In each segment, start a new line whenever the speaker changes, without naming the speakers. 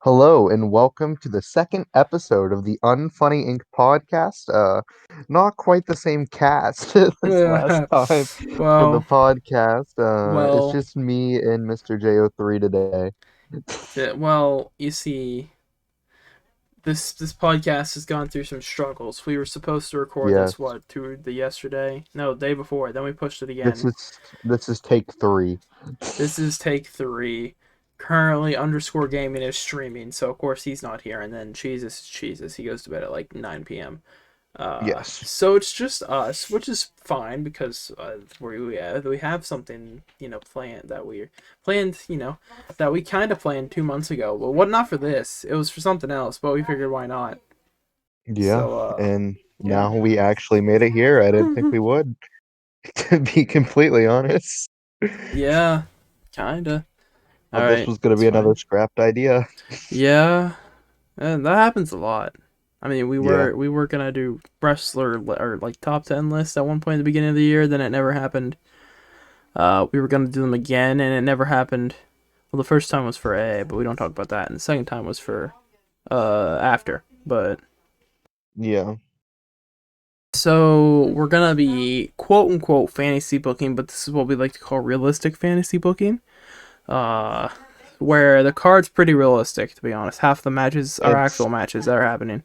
Hello and welcome to the second episode of the Unfunny Inc. podcast. Not quite the same cast as last time for the
well,
podcast. It's
well,
just me and Mr. JO3 today.
you see, this podcast has gone through some struggles. We were supposed to record
Yes,
this to the yesterday, no, day before. Then we pushed it
this
again.
is this is take three.
This is take three. Currently, underscore gaming is streaming, so of course he's not here. And then Cheesus is Cheesus. He goes to bed at like 9 p.m.
Yes,
So it's just us, which is fine because we have something planned that we kind of planned 2 months ago. But what not for this? It was for something else, but we figured why not.
yeah,
So
and
yeah,
now we actually made it here. I didn't think we would, to be completely honest.
yeah, kinda. All
Thought this
right,
was gonna
it's
be another
fine.
scrapped idea.
Yeah, and that happens a lot. I mean, we
Yeah,
were we were gonna do wrestler or like top 10 list at one point at the beginning of the year, then it never happened. We were gonna do them again, and it never happened. Well, the first time was for A, but we don't talk about that. And the second time was for after. But
yeah.
so we're gonna be quote unquote fantasy booking, but this is what we like to call realistic fantasy booking. Uh, where the card's pretty realistic, to be honest. Half the matches are
It's
actual matches that are happening.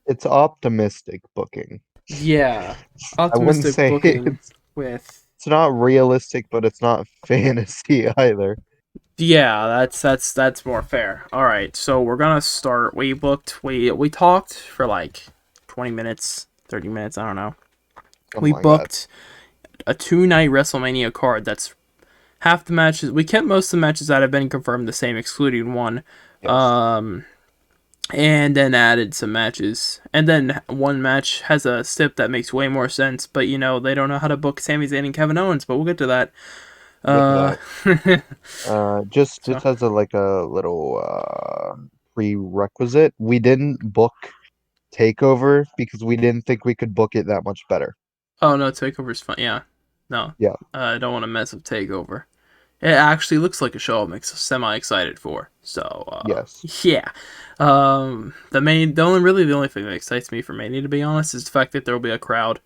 it's optimistic booking.
Yeah,
I wouldn't
optimistic
say
booking with
it's not realistic, but it's not fantasy either.
Yeah, that's more fair. All right, so we're gonna start. We talked for like 20 minutes, 30 minutes. I don't know.
Something
We
like that.
booked a 2 night WrestleMania card. That's half the matches. We kept most of the matches that have been confirmed the same, excluding one.
Yes.
Um, and then added some matches. And then one match has a stip that makes way more sense. But they don't know how to book Sami Zayn and Kevin Owens. But we'll get to that.
Get to
Uh,
that. Just
so
as a little prerequisite, we didn't book Takeover because we didn't think we could book it that much better.
Oh no, Takeover's fun. Yeah, no,
Yeah.
I don't want to mess with Takeover. It actually looks like a show I'm semi excited for. So
Yes.
yeah, the only thing that excites me for Mania, to be honest, is the fact that there will be a crowd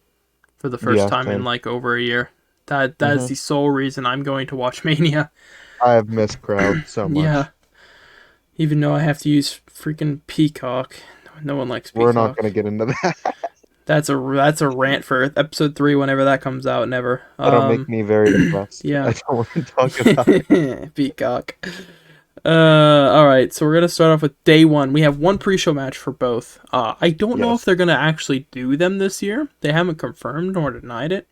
for the first
Yeah.
time in
Same.
like over a year. That is
hmm
the sole reason I'm going to watch Mania.
I have missed crowd so
Yeah,
much.
even though I have to use freaking Peacock. No one likes
We're not
Peacock.
gonna get into that.
That's a rant for episode 3 whenever that comes out. Never.
That'll make me very depressed. I
Yeah.
don't want to talk about it.
Peacock. All right. So we're gonna start off with day one. We have one pre-show match for both. I don't know if
Yes.
they're gonna actually do them this year. They haven't confirmed nor denied it.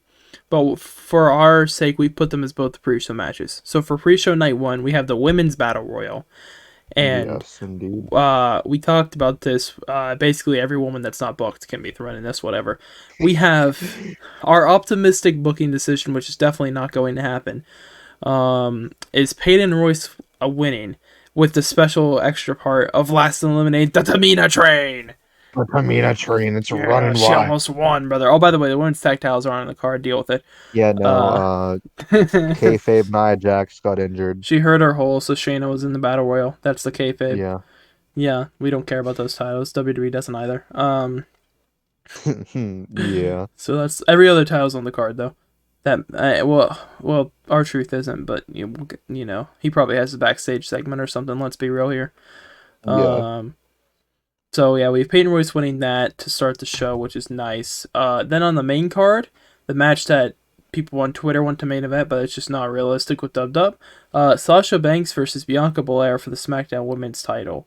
But for our sake, we put them as both the pre-show matches. So for pre-show night one, we have the women's battle royal, and
Yes, indeed.
we talked about this. Basically, every woman that's not booked can be thrown in this. Whatever. We have our optimistic booking decision, which is definitely not going to happen. Is Peyton Royce winning with the special extra part of last eliminate the Tamina train.
But I mean, a train, it's
Yeah,
running
she
wild.
almost won, brother. Oh, by the way, the women's tag titles are on the card. Deal with it.
Yeah, no,
Uh,
kayfabe Nia Jax got injured.
she hurt her hole, so Shayna was in the battle royal. That's the kayfabe.
Yeah.
Yeah, we don't care about those titles. WWE doesn't either.
Yeah.
So that's every other title's on the card though. That well, our truth isn't, but he probably has a backstage segment or something. Let's be real here.
Yeah.
Um, so yeah, we have Peyton Royce winning that to start the show, which is nice. Then on the main card, the match that people on Twitter want to main event, but it's just not realistic with Dub Dub. Sasha Banks versus Bianca Belair for the SmackDown Women's title,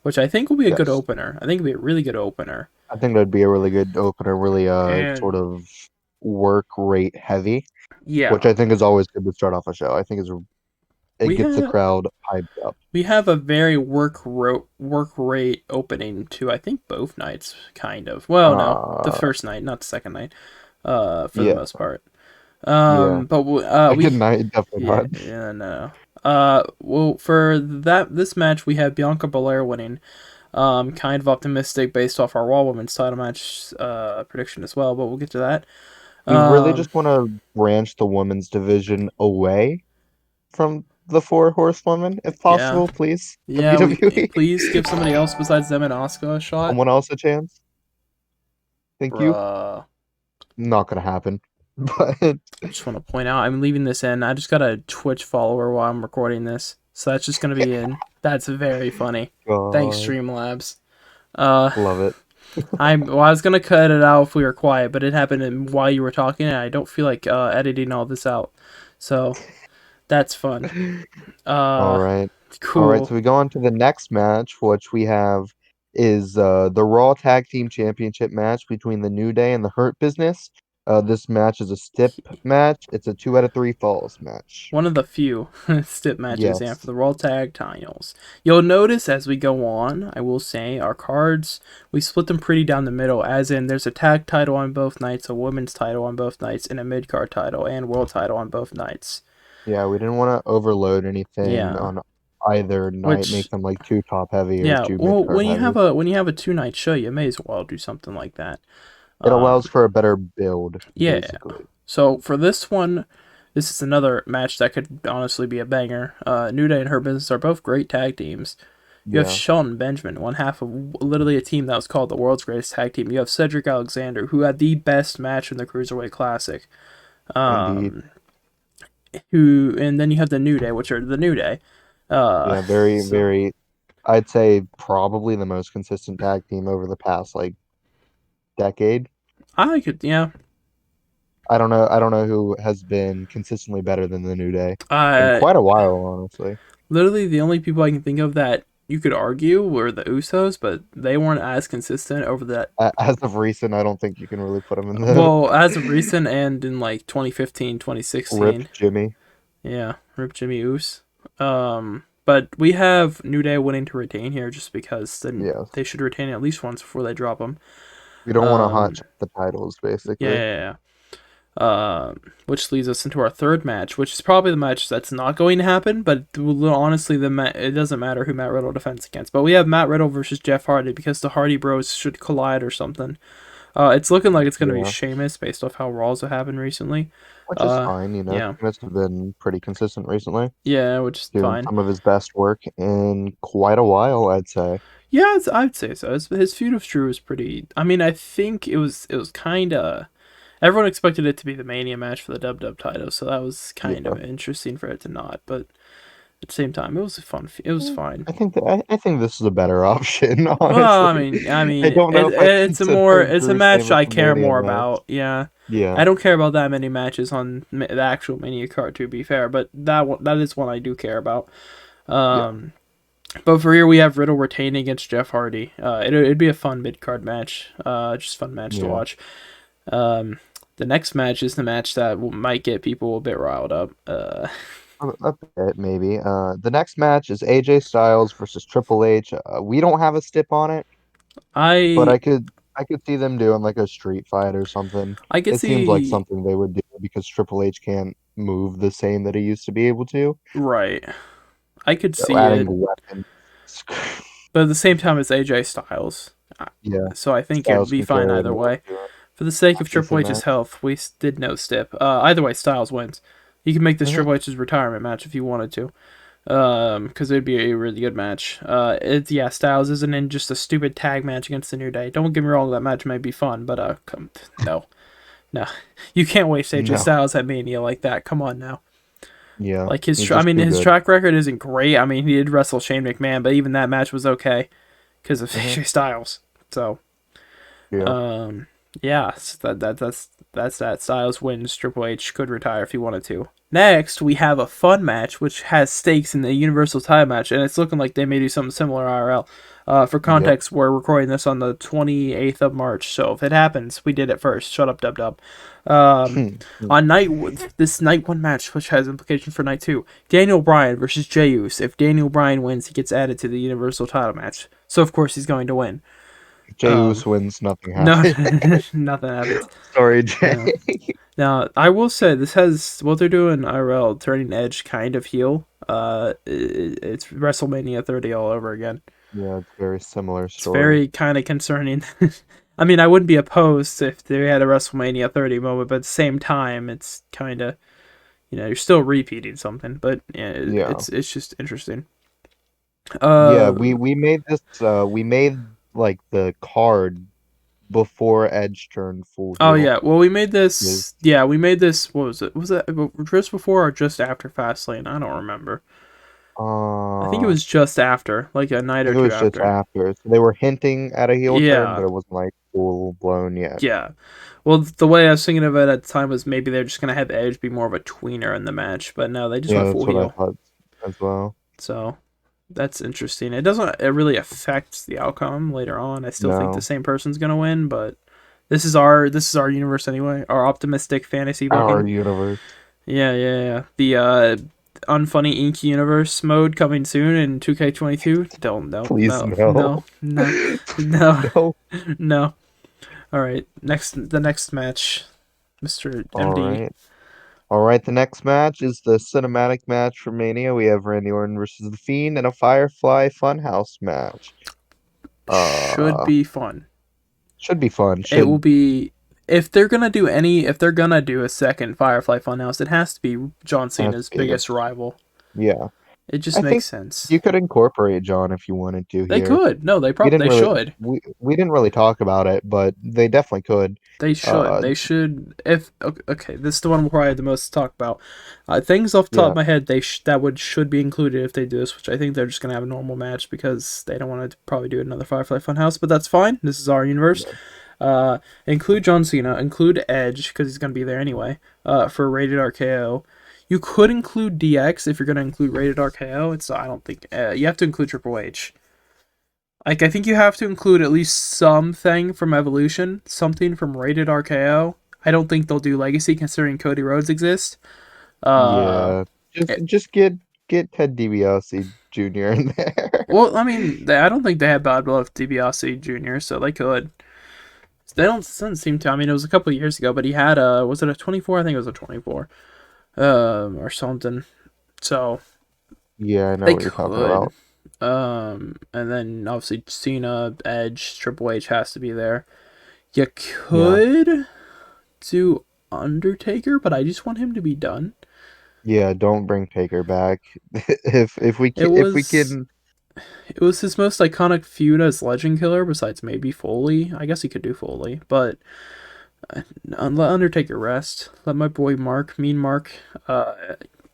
which I think will be a good
Yes.
opener. I think it'll be a really good opener.
I think that'd be a really good opener, really
And
sort of work rate heavy, which
yeah,
I think is always good to start off a show. I think it
we
gets the
have
crowd hyped up.
we have a very work rate opening to I think both nights, kind of. Well, no, the
Uh
first night, not the second night. For the
yeah,
most part.
yeah.
But
Second night definitely
yeah,
not.
yeah, no. Well, for this match, we have Bianca Belair winning. Kind of optimistic based off our Raw Women's title match prediction as well, but we'll get to that.
We really
Um,
just want to branch the women's division away from the four horsewomen, if
Yeah.
possible, please.
Yeah, we
WWE,
please give somebody else besides them and Asuka a shot.
someone else a chance. Thank you.
Bruh.
Not gonna happen. But
I just want to point out, I'm leaving this in. I just got a Twitch follower while I'm recording this. So that's just going to be in. That's very funny. Thanks,
God,
Streamlabs. Uh,
love it.
I was going to cut it out if we were quiet, but it happened while you were talking, and I don't feel like editing all this out. So that's fun.
All
Uh,
right. All right,
cool.
so we go on to the next match, which we have is the Raw Tag Team Championship match between the New Day and the Hurt Business. This match is a stip match. It's a 2 out of 3 falls match.
One of the few stip matches, yeah, for
Yes.
the Raw Tag titles. You'll notice as we go on, I will say, our cards, we split them pretty down the middle, as in there's a tag title on both nights, a women's title on both nights, and a mid-card title and world title on both nights.
Yeah, we didn't want to overload anything
Yeah.
on either night, make
Which,
them like too top heavy or
yeah,
too mid
well,
card heavy.
when you have a 2 night show, you may as well do something like that.
It allows
Um,
for a better build,
yeah.
basically.
So for this one, this is another match that could honestly be a banger. New Day and Her Business are both great tag teams. You have
Yeah.
Shelton Benjamin, one half of literally a team that was called the world's greatest tag team. You have Cedric Alexander, who had the best match in the Cruiserweight Classic.
Indeed.
Um, and then you have the New Day, which are the New Day.
Yeah, very,
So
very, I'd say probably the most consistent tag team over the past like decade.
I could, yeah.
I don't know who has been consistently better than the New Day in
Uh,
quite a while, honestly.
Literally the only people I can think of that you could argue were the Usos, but they weren't as consistent over that.
As of recent, I don't think you can really put them in the
Well, as of recent and in like 2015,
rip
2016.
Jimmy.
Yeah, rip Jimmy Uso. But we have New Day winning to retain here just because then
Yes.
they should retain at least once before they drop them.
We don't want to hot
Um,
check the titles,
yeah,
basically.
yeah, yeah. Which leads us into our third match, which is probably the match that's not going to happen. But honestly, it doesn't matter who Matt Riddle defends against. But we have Matt Riddle versus Jeff Hardy because the Hardy Bros should collide or something. It's looking like it's going to be
Yeah.
Sheamus based off how Raws have happened recently.
Which is fine,
Yeah,
Sheamus has been pretty consistent recently,
yeah, which is
doing
fine.
some of his best work in quite a while, I'd say.
Yeah, I'd say so. His feud of Drew was pretty. I mean, I think it was kind of. Everyone expected it to be the Mania match for the Dub title, so that was kind
Yeah.
of interesting for it to not. But at the same time, it was fun. It was fine.
I think this is a better option,
Well, I
honestly.
mean, I
I
mean,
don't know if I consider
it's a
Drew
match
Sheamus
I
a
care
Mania
more
match.
about. Yeah,
Yeah.
I don't care about that many matches on the actual Mania card, to be fair, but that is one I do care about.
Yeah.
But for here we have Riddle retaining against Jeff Hardy. It'd be a fun mid card match. Just fun match to
Yeah.
watch. Um, the next match is the match that might get people a bit riled up.
A bit, maybe. The next match is AJ Styles versus Triple H. We don't have a stip on it, but
I
I could see them doing like a street fight or something.
I could
It seems like
see
something they would do because Triple H can't move the same that he used to be able to.
right. I could
So
see
adding
it,
the weapon,
but at the same time, it's AJ Styles,
yeah,
so I think it'd
Styles
be
can
fine
carry
either
more
way.
to a
For the sake of Triple
decent
H's
match.
health, we did no stip. Either way, Styles wins. He can make this
Mhm.
Triple H's retirement match if he wanted to. Because it'd be a really good match. Styles isn't in just a stupid tag match against the New Day. Don't get me wrong, that match might be fun, but no, no, you can't waste AJ
No,
Styles at Mania like that. Come on now.
yeah,
Like
he's just too
his
good.
track record isn't great. I mean, he did wrestle Shane McMahon, but even that match was okay because of
Hmm.
AJ Styles. So,
Yeah.
um, yeah, so that's that. Styles wins. Triple H could retire if he wanted to. Next, we have a fun match which has stakes in the Universal title match, and it's looking like they may do something similar IRL. For
Yep.
context, we're recording this on the 28th of March, so if it happens, we did it first. Shut up, dub dub. Um, on this night one match, which has implications for night two, Daniel Bryan versus Jey Uso. If Daniel Bryan wins, he gets added to the Universal title match. So of course he's going to win.
Jey Uso wins, nothing
No,
happens.
nothing happens.
Sorry, Jay.
No. Now, I will say this has what they're doing IRL, turning Edge kind of heel. It's WrestleMania 30 all over again.
Yeah, it's a very similar
It's
story.
very kind of concerning. I mean, I wouldn't be opposed if they had a WrestleMania 30 moment, but at the same time, it's kind of You're still repeating something, but yeah,
Yeah.
it's just interesting.
Yeah,
Uh,
we made this we made like the card before Edge turned full
oh
heel.
yeah, well we made
Is
this. Yeah, we made this. What was it? Was that just before or just after Fastlane? I don't remember. I think it
I
was just after, like a night or
think it
two
was just
after.
after. So they were hinting at a heel turn,
Yeah,
but it wasn't like full blown yet.
yeah. Well, the way I was thinking of it at the time was maybe they're just gonna have Edge be more of a tweener in the match, but no, they just
Yeah,
went full
that's what I
heel.
thought as well.
So that's interesting. It doesn't it really affect the outcome later on. I still think the
No.
same person's gonna win, but this is our universe anyway. Our optimistic fantasy
Our
booking.
universe.
Yeah, yeah, yeah. The Unfunny Ink universe mode coming soon in 2K22. Don't no
Please
no
no.
no no
Please
no
no.
no. All right, the next match, Mr.
All
MD.
right. All right, the next match is the cinematic match for Mania. We have Randy Orton versus The Fiend in a Firefly Funhouse match.
Should
Uh,
be fun.
should be fun.
It will
Should
be if they're gonna do a second Firefly Funhouse, it has to be John
has to
Cena's
be the
biggest rival.
yeah.
It just
I
makes
think
sense.
you could incorporate John if you wanted to
They
here.
could. No,
We didn't
they
really
should.
we didn't really talk about it, but they definitely could.
They should.
Uh,
They should. If okay, this is the one where I had the most to talk about. Things off the top
yeah,
of my head, that should be included if they do this, which I think they're just gonna have a normal match because they don't want to probably do another Firefly Funhouse. But that's fine. This is our universe.
yeah,
Include John Cena. Include Edge because he's gonna be there anyway. For Rated RKO. You could include DX if you're gonna include Rated RKO. It's I don't think you have to include Triple H. Like I think you have to include at least something from Evolution, something from Rated RKO. I don't think they'll do Legacy considering Cody Rhodes exists. Uh,
yeah.
it,
Just get Ted DiBiase Jr. in there.
well, I mean, I don't think they had Bad Blood with DiBiase Jr., so they could. They don't doesn't seem to. I mean, it was a couple of years ago, but he had a was it a 24? I think it was a 24, or something. So
Yeah, I know
they
what you're talking
could.
about.
And then obviously Cena, Edge, Triple H has to be there. You
Yeah.
could do Undertaker, but I just want him to be done.
Yeah, don't bring Taker back.
It
If we
was
can
it was his most iconic feud as Legend Killer, besides maybe Foley. I guess he could do Foley, but let Undertaker rest. Let my boy Mean Mark,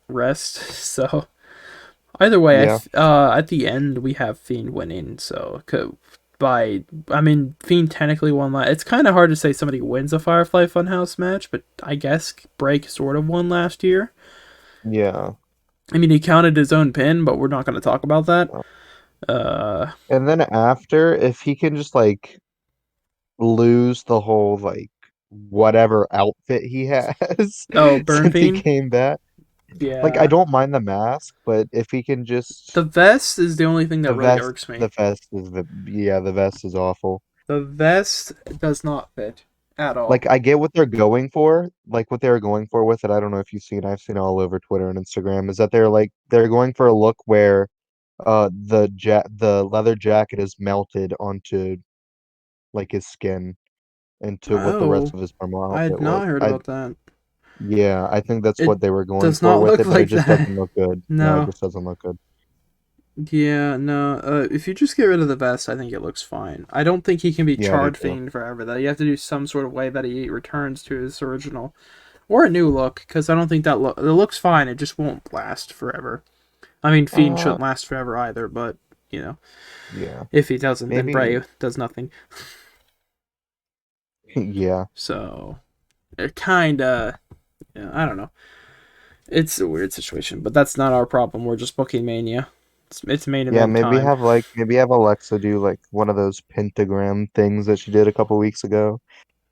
rest. So either way,
yeah.
at the end we have Fiend winning. So I mean, Fiend technically won last. It's kind of hard to say somebody wins a Firefly Funhouse match, but I guess Break sort of won last year.
Yeah.
I mean, he counted his own pin, but we're not going to talk about that.
And then after, if he can just like lose the whole like whatever outfit he has
Oh, Burn
since he
Fiend.
came back. Like I
Yeah,
don't mind the mask, but if he can
the
just
vest is the only thing that really irks me.
the vest is the vest is awful.
The vest does not fit at all.
Like I get what they're going for, like what they're going for with it. I don't know if you've seen, I've seen all over Twitter and Instagram, is that they're going for a look where the leather jacket is melted onto like his skin into what the rest
Oh,
of his normal
I had
outfit
not
looks.
heard
I
about that.
Yeah, I think that's
It
what they were going
does
for
not
with
look
it, but it
like
just
that.
doesn't look good. No, it
No.
just doesn't look good.
Yeah, no. If you just get rid of the vest, I think it looks fine. I don't think he can be
Yeah, I do
charred
too.
fiend forever. Though you have to do some sort of way that he returns to his original or a new look, because I don't think it looks fine. It just won't last forever. I mean, fiend
Uh,
shouldn't last forever either. But you know,
yeah,
if he doesn't, then
maybe.
Bray does nothing.
Yeah,
So it kind of, yeah, I don't know. It's a weird situation, but that's not our problem. We're just booking Mania. It's main
yeah.
event time.
Maybe have Alexa do like one of those pentagram things that she did a couple weeks ago,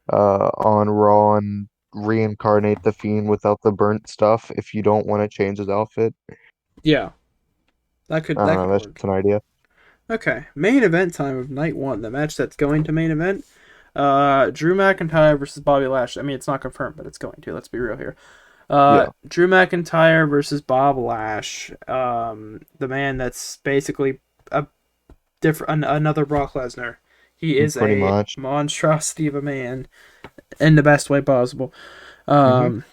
on Raw and reincarnate the Fiend without the burnt stuff. If you don't want to change his outfit,
Yeah,
I don't
that
know.
could
That's
work.
just an idea.
Okay, main event time of night one. The match that's going to main event. Drew McIntyre versus Bobby Lash. I mean, it's not confirmed, but it's going to. Let's be real here.
Yeah,
Drew McIntyre versus Bob Lash. The man that's basically a another Brock Lesnar. He is
pretty
a
much.
monstrosity of a man in the best way possible.
Hmm.
Um,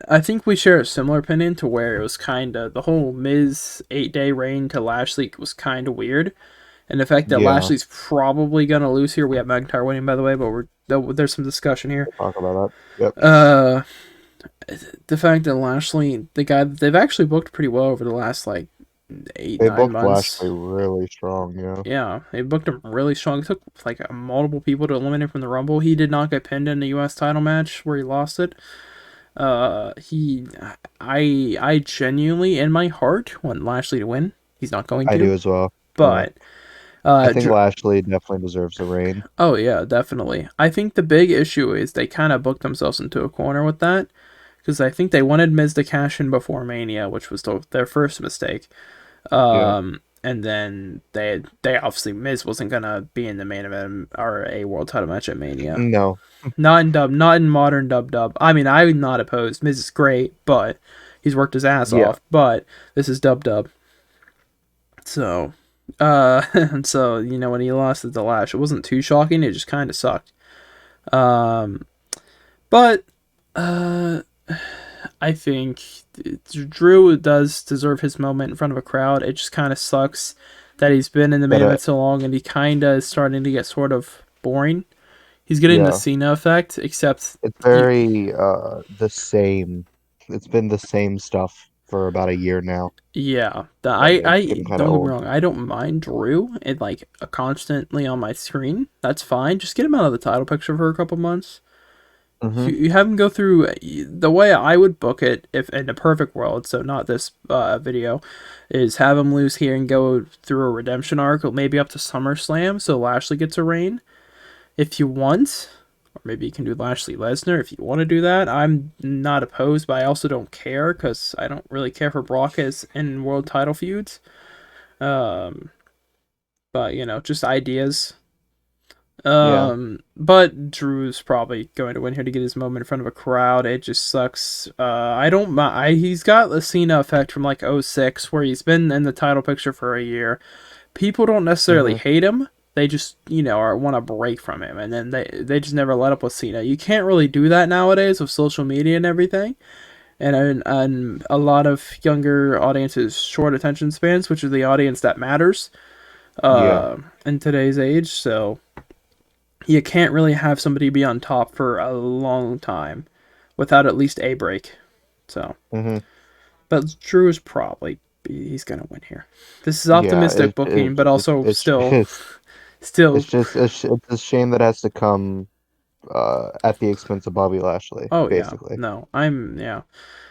I think we share a similar opinion to where it was kind of the whole Miz 8-day reign to Lashley was kind of weird, and the fact that
Yeah,
Lashley's probably gonna lose here. We have McIntyre winning, by the way, but there's some discussion here.
we'll talk about that. Yep.
Uh, the fact that Lashley, the guy that they've actually booked pretty well over the last like eight
They
nine
booked
months.
Lashley really strong, yeah.
Yeah, they booked him really strong. It took like multiple people to eliminate him from the Rumble. He did not get pinned in the U.S. title match where he lost it. He, I genuinely, in my heart, want Lashley to win. He's not going
I do
to,
as well. Yeah.
but
I think Lashley definitely deserves the reign.
oh yeah, definitely. I think the big issue is they kind of booked themselves into a corner with that because I think they wanted Miz to cash in before Mania, which was their first mistake.
Yeah.
And then they obviously Miz wasn't gonna be in the main event or a world title match at Mania.
No.
Not in modern dub. I mean, I'm not opposed. Miz is great, but he's worked his ass
Yeah.
off. But this is dub. So, and so when he lost to the Lash, it wasn't too shocking. It just kind of sucked. Um, but I think Drew does deserve his moment in front of a crowd. It just kind of sucks that he's been in the main
But
event so long, and he kind of is starting to get sort of boring. He's getting the
yeah,
Cena effect, except
it's
you,
very the same. It's been the same stuff for about a year now,
yeah.
and it's
I
getting kind of
don't get me
old.
wrong. I don't mind Drew and like constantly on my screen. That's fine. Just get him out of the title picture for a couple months.
Hmm.
You have him go through the way I would book it if in a perfect world. So not this video, is have him lose here and go through a redemption arc, maybe up to SummerSlam, so Lashley gets a reign if you want. Or maybe you can do Lashley Lesnar if you want to do that. I'm not opposed, but I also don't care because I don't really care for Brock as in world title feuds. Um, but just ideas.
Yeah,
But Drew's probably going to win here to get his moment in front of a crowd. It just sucks. I don't mind. He's got the Cena effect from like '06, where he's been in the title picture for a year. People don't necessarily
hmm,
hate him. They just, want a break from him, and then they just never let up with Cena. You can't really do that nowadays with social media and everything, and a lot of younger audiences short attention spans, which is the audience that matters
yeah,
in today's age. So you can't really have somebody be on top for a long time without at least a break. So,
hmm,
but Drew is probably he's gonna win here. This is
yeah.
optimistic booking, but
It's
also
it's
still,
just
still.
it's a shame that has to come at the expense of Bobby Lashley,
Oh yeah,
basically.
no, yeah.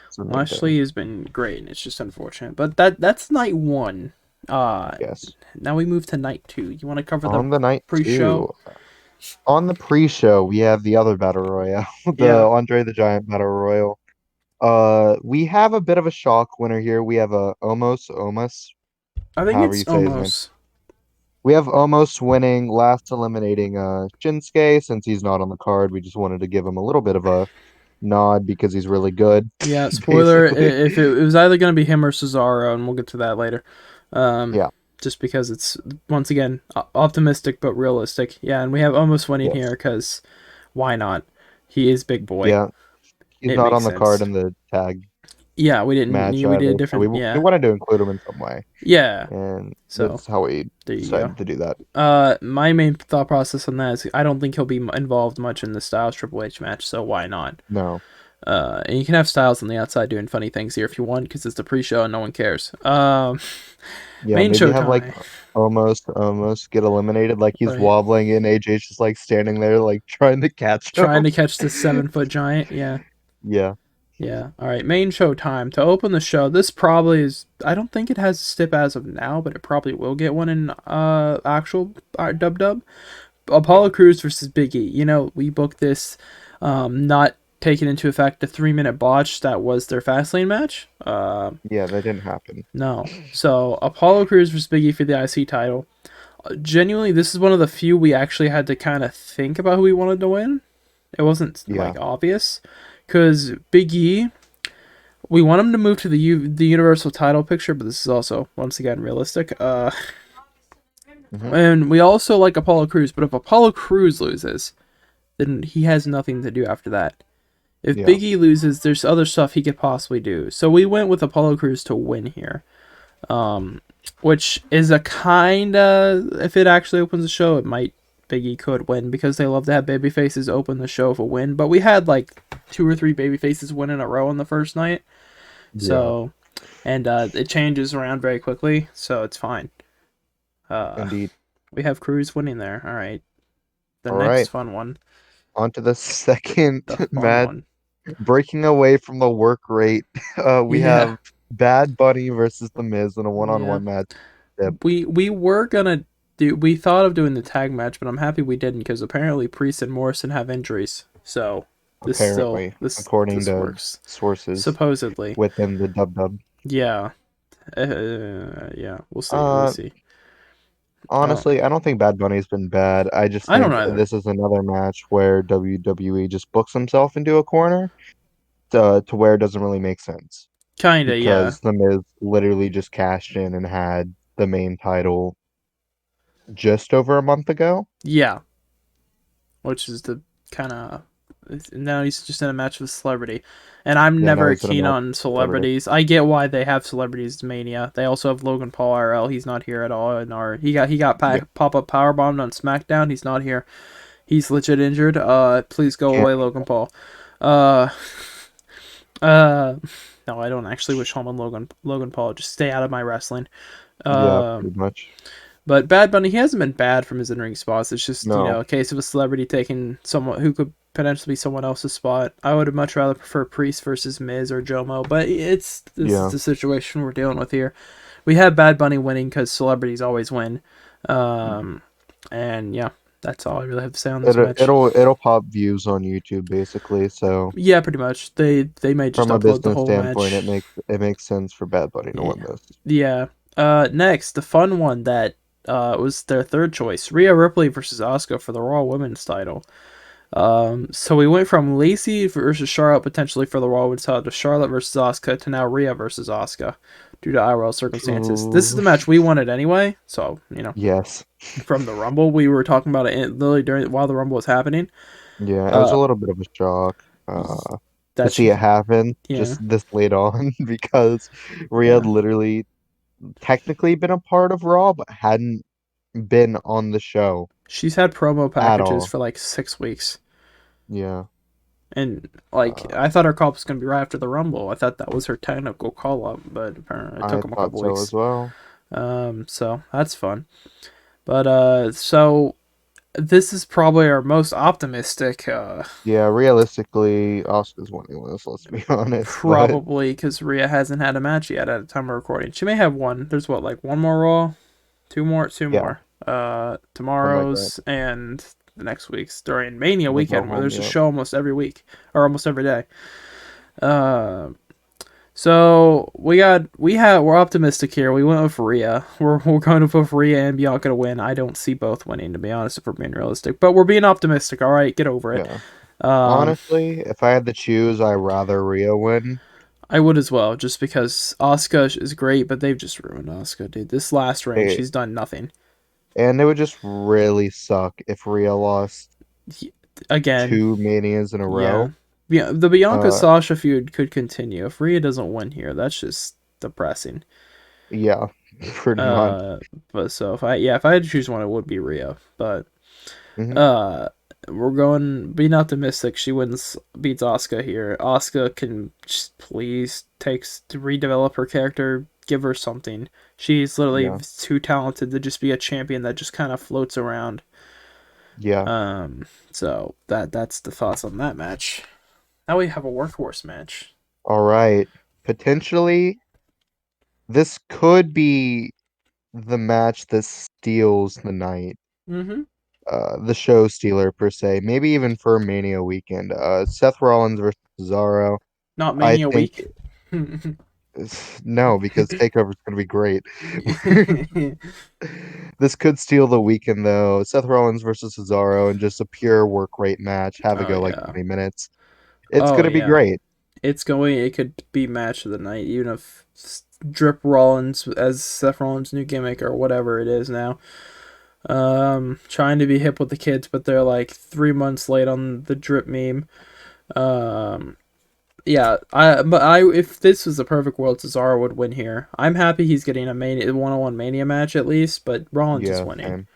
It's the main thing.
Lashley has been great, and it's just unfortunate. But that's night one. Uh,
Yes.
Now we move to night two. You want to cover the
On the night
pre-show?
two, on the pre-show, we have the other battle royale, the
Yeah,
Andre the Giant battle royal. We have a bit of a shock winner here. We have a Omos,
I think
however
it's
you say his name.
almost.
We have Omos winning, last eliminating Shinsuke since he's not on the card. We just wanted to give him a little bit of a nod because he's really good,
Yeah, spoiler,
basically.
if it was either going to be him or Cesaro, and we'll get to that later. Um,
Yeah,
just because it's, once again, optimistic but realistic. Yeah, and we have almost winning here
yes.
because why not? He is big boy.
Yeah. He's
It
not
makes
on the card
sense.
in the tag
Yeah,
match
we did a
either. So
different,
we
yeah.
wanted to include him in some way.
Yeah,
And
so
that's how we
there you go.
decided to do that.
My main thought process on that is I don't think he'll be involved much in the Styles Triple H match, so why not?
No.
And you can have Styles on the outside doing funny things here if you want, because it's the pre-show and no one cares.
Yeah,
Main
maybe
show
have like
time,
almost get eliminated. Like he's
right?
wobbling and AJ's just like standing there like trying to catch him.
Trying to catch the 7-foot giant. Yeah,
Yeah.
yeah. All right, main show time to open the show. This probably is. I don't think it has a stip as of now, but it probably will get one in actual dub. Apollo Crews versus Big E. We booked this, not taking into effect the 3-minute botch that was their Fastlane match.
Yeah, that didn't happen.
No. So Apollo Crews versus Big E for the IC title. Genuinely, this is one of the few we actually had to kind of think about who we wanted to win. It wasn't
Yeah.
like obvious, because Big E, we want him to move to the Universal title picture, but this is also once again realistic.
Hmm.
And we also like Apollo Crews, but if Apollo Crews loses, then he has nothing to do after that. If
Yeah.
Big E loses, there's other stuff he could possibly do. So we went with Apollo Crews to win here. Um, which is a kinda, if it actually opens the show, it might, Big E could win because they love to have baby faces open the show for a win. But we had like 2 or 3 baby faces win in a row on the first night,
Yeah.
so and it changes around very quickly, so it's fine. Uh,
Indeed.
we have Cruz winning there. All right, the
All
next
right.
fun one,
On to the second
the fun
match.
one.
Breaking away from the work rate, we
Yeah,
have Bad Bunny versus The Miz in a
yeah.
one-on-one match. Yep,
We were gonna do. We thought of doing the tag match, but I'm happy we didn't because apparently Priest and Morrison have injuries. So this still
apparently,
this
according
this
to
works
sources
supposedly.
within the dub dub.
Yeah, yeah. We'll see. We'll
Uh,
see. Oh,
Honestly, I don't think Bad Bunny's been bad. I just
I don't
think
either.
this is another match where WWE just books himself into a corner to where it doesn't really make sense
Kinda, yeah,
because The Miz literally just cashed in and had the main title just over a month ago.
yeah. Which is the kind of now he's just in a match with a celebrity, and I'm
Yeah, now
never
he's in a
keen
match
on
with celebrity.
celebrities. I get why they have celebrities Mania. They also have Logan Paul IRL. He's not here at all. And our he got
Yeah,
pop up power bombed on SmackDown. He's not here. He's legit injured. Please go
can't.
away, Logan Paul. Uh, uh. No, I don't actually wish home on Logan Paul. Just stay out of my wrestling.
Yeah,
Um,
pretty much.
but Bad Bunny, he hasn't been bad from his in-ring spots. It's just,
No.
a case of a celebrity taking someone who could potentially be someone else's spot. I would much rather prefer Priest versus Miz or Jomo, but this is
Yeah.
the situation we're dealing with here. We have Bad Bunny winning because celebrities always win. Um, and yeah, that's all I really have to say on this match.
It'll pop views on YouTube basically. So
Yeah, pretty much. They may just
from a
upload the
business
whole
standpoint,
match.
it makes sense for Bad Bunny to
Yeah.
win this.
Yeah. Next, the fun one that was their third choice: Rhea Ripley versus Asuka for the Raw Women's title. So we went from Lacey versus Charlotte potentially for the Raw Women's title to Charlotte versus Asuka to now Rhea versus Asuka due to IRL circumstances. This is
Ooh,
the match we wanted anyway. So
yes.
from the Rumble, we were talking about it literally during while the Rumble was happening.
Yeah, it was
Uh,
a little bit of a shock to
that
see it
she,
happen
yeah,
just this late on because Rhea had
yeah,
literally technically been a part of Raw, but hadn't been on the show
she's had promo
at
packages
all.
for like 6 weeks.
Yeah.
And like
Uh,
I thought her call up was gonna be right after the Rumble. I thought that was her technical call up, but apparently it took
I
him a
thought
couple
so
weeks.
as well.
So that's fun. But so this is probably our most optimistic,
Yeah, realistically, Oscar's winning this, let's be honest. But
probably because Rhea hasn't had a match yet at the time of recording. She may have one. There's what, like one more Raw, two
yeah,
more.
something like that.
Tomorrow's and the next week's during Mania
And they go
weekend, where
home,
there's a
yeah.
show almost every week or almost every day. Uh, So we're optimistic here. We went with Rhea. We're going with Rhea and Bianca to win. I don't see both winning, to be honest, if we're being realistic. But we're being optimistic. All right, get over it.
Yeah.
Um,
Honestly, if I had to choose, I'd rather Rhea win.
I would as well, just because Asuka is great, but they've just ruined Asuka, dude. This last reign,
It,
she's done nothing.
and it would just really suck if Rhea lost
Again,
2 Manias in a
yeah,
row.
yeah. The Bianca
Uh,
Sasha feud could continue if Rhea doesn't win here. That's just depressing.
yeah, pretty much.
Uh, but so if I had to choose one, it would be Rhea. But
Hmm.
Uh, we're going being optimistic. She beats Asuka here. Asuka can just please takes to redevelop her character, give her something. She's literally
Yeah,
too talented to just be a champion that just kind of floats around.
yeah.
So that's the thoughts on that match. Now we have a workhorse match.
All right. Potentially, this could be the match that steals the night.
Mm-hmm.
The show stealer per se, maybe even for Mania weekend. Seth Rollins versus Cesaro.
Not
I
Mania
think
week.
no, because Takeover is going to be great. This could steal the weekend though. Seth Rollins versus Cesaro and just a pure work rate match. Have it
Oh
go like
yeah.
20 minutes. It's
Oh
going to be
yeah.
great.
It could be match of the night, even if Drip Rollins as Seth Rollins' new gimmick or whatever it is now. Trying to be hip with the kids, but they're like 3 months late on the drip meme. Um, yeah, but if this was the perfect world, Cesaro would win here. I'm happy he's getting a mania one-on-one Mania match at least, but Rollins is
Yeah,
winning.
same.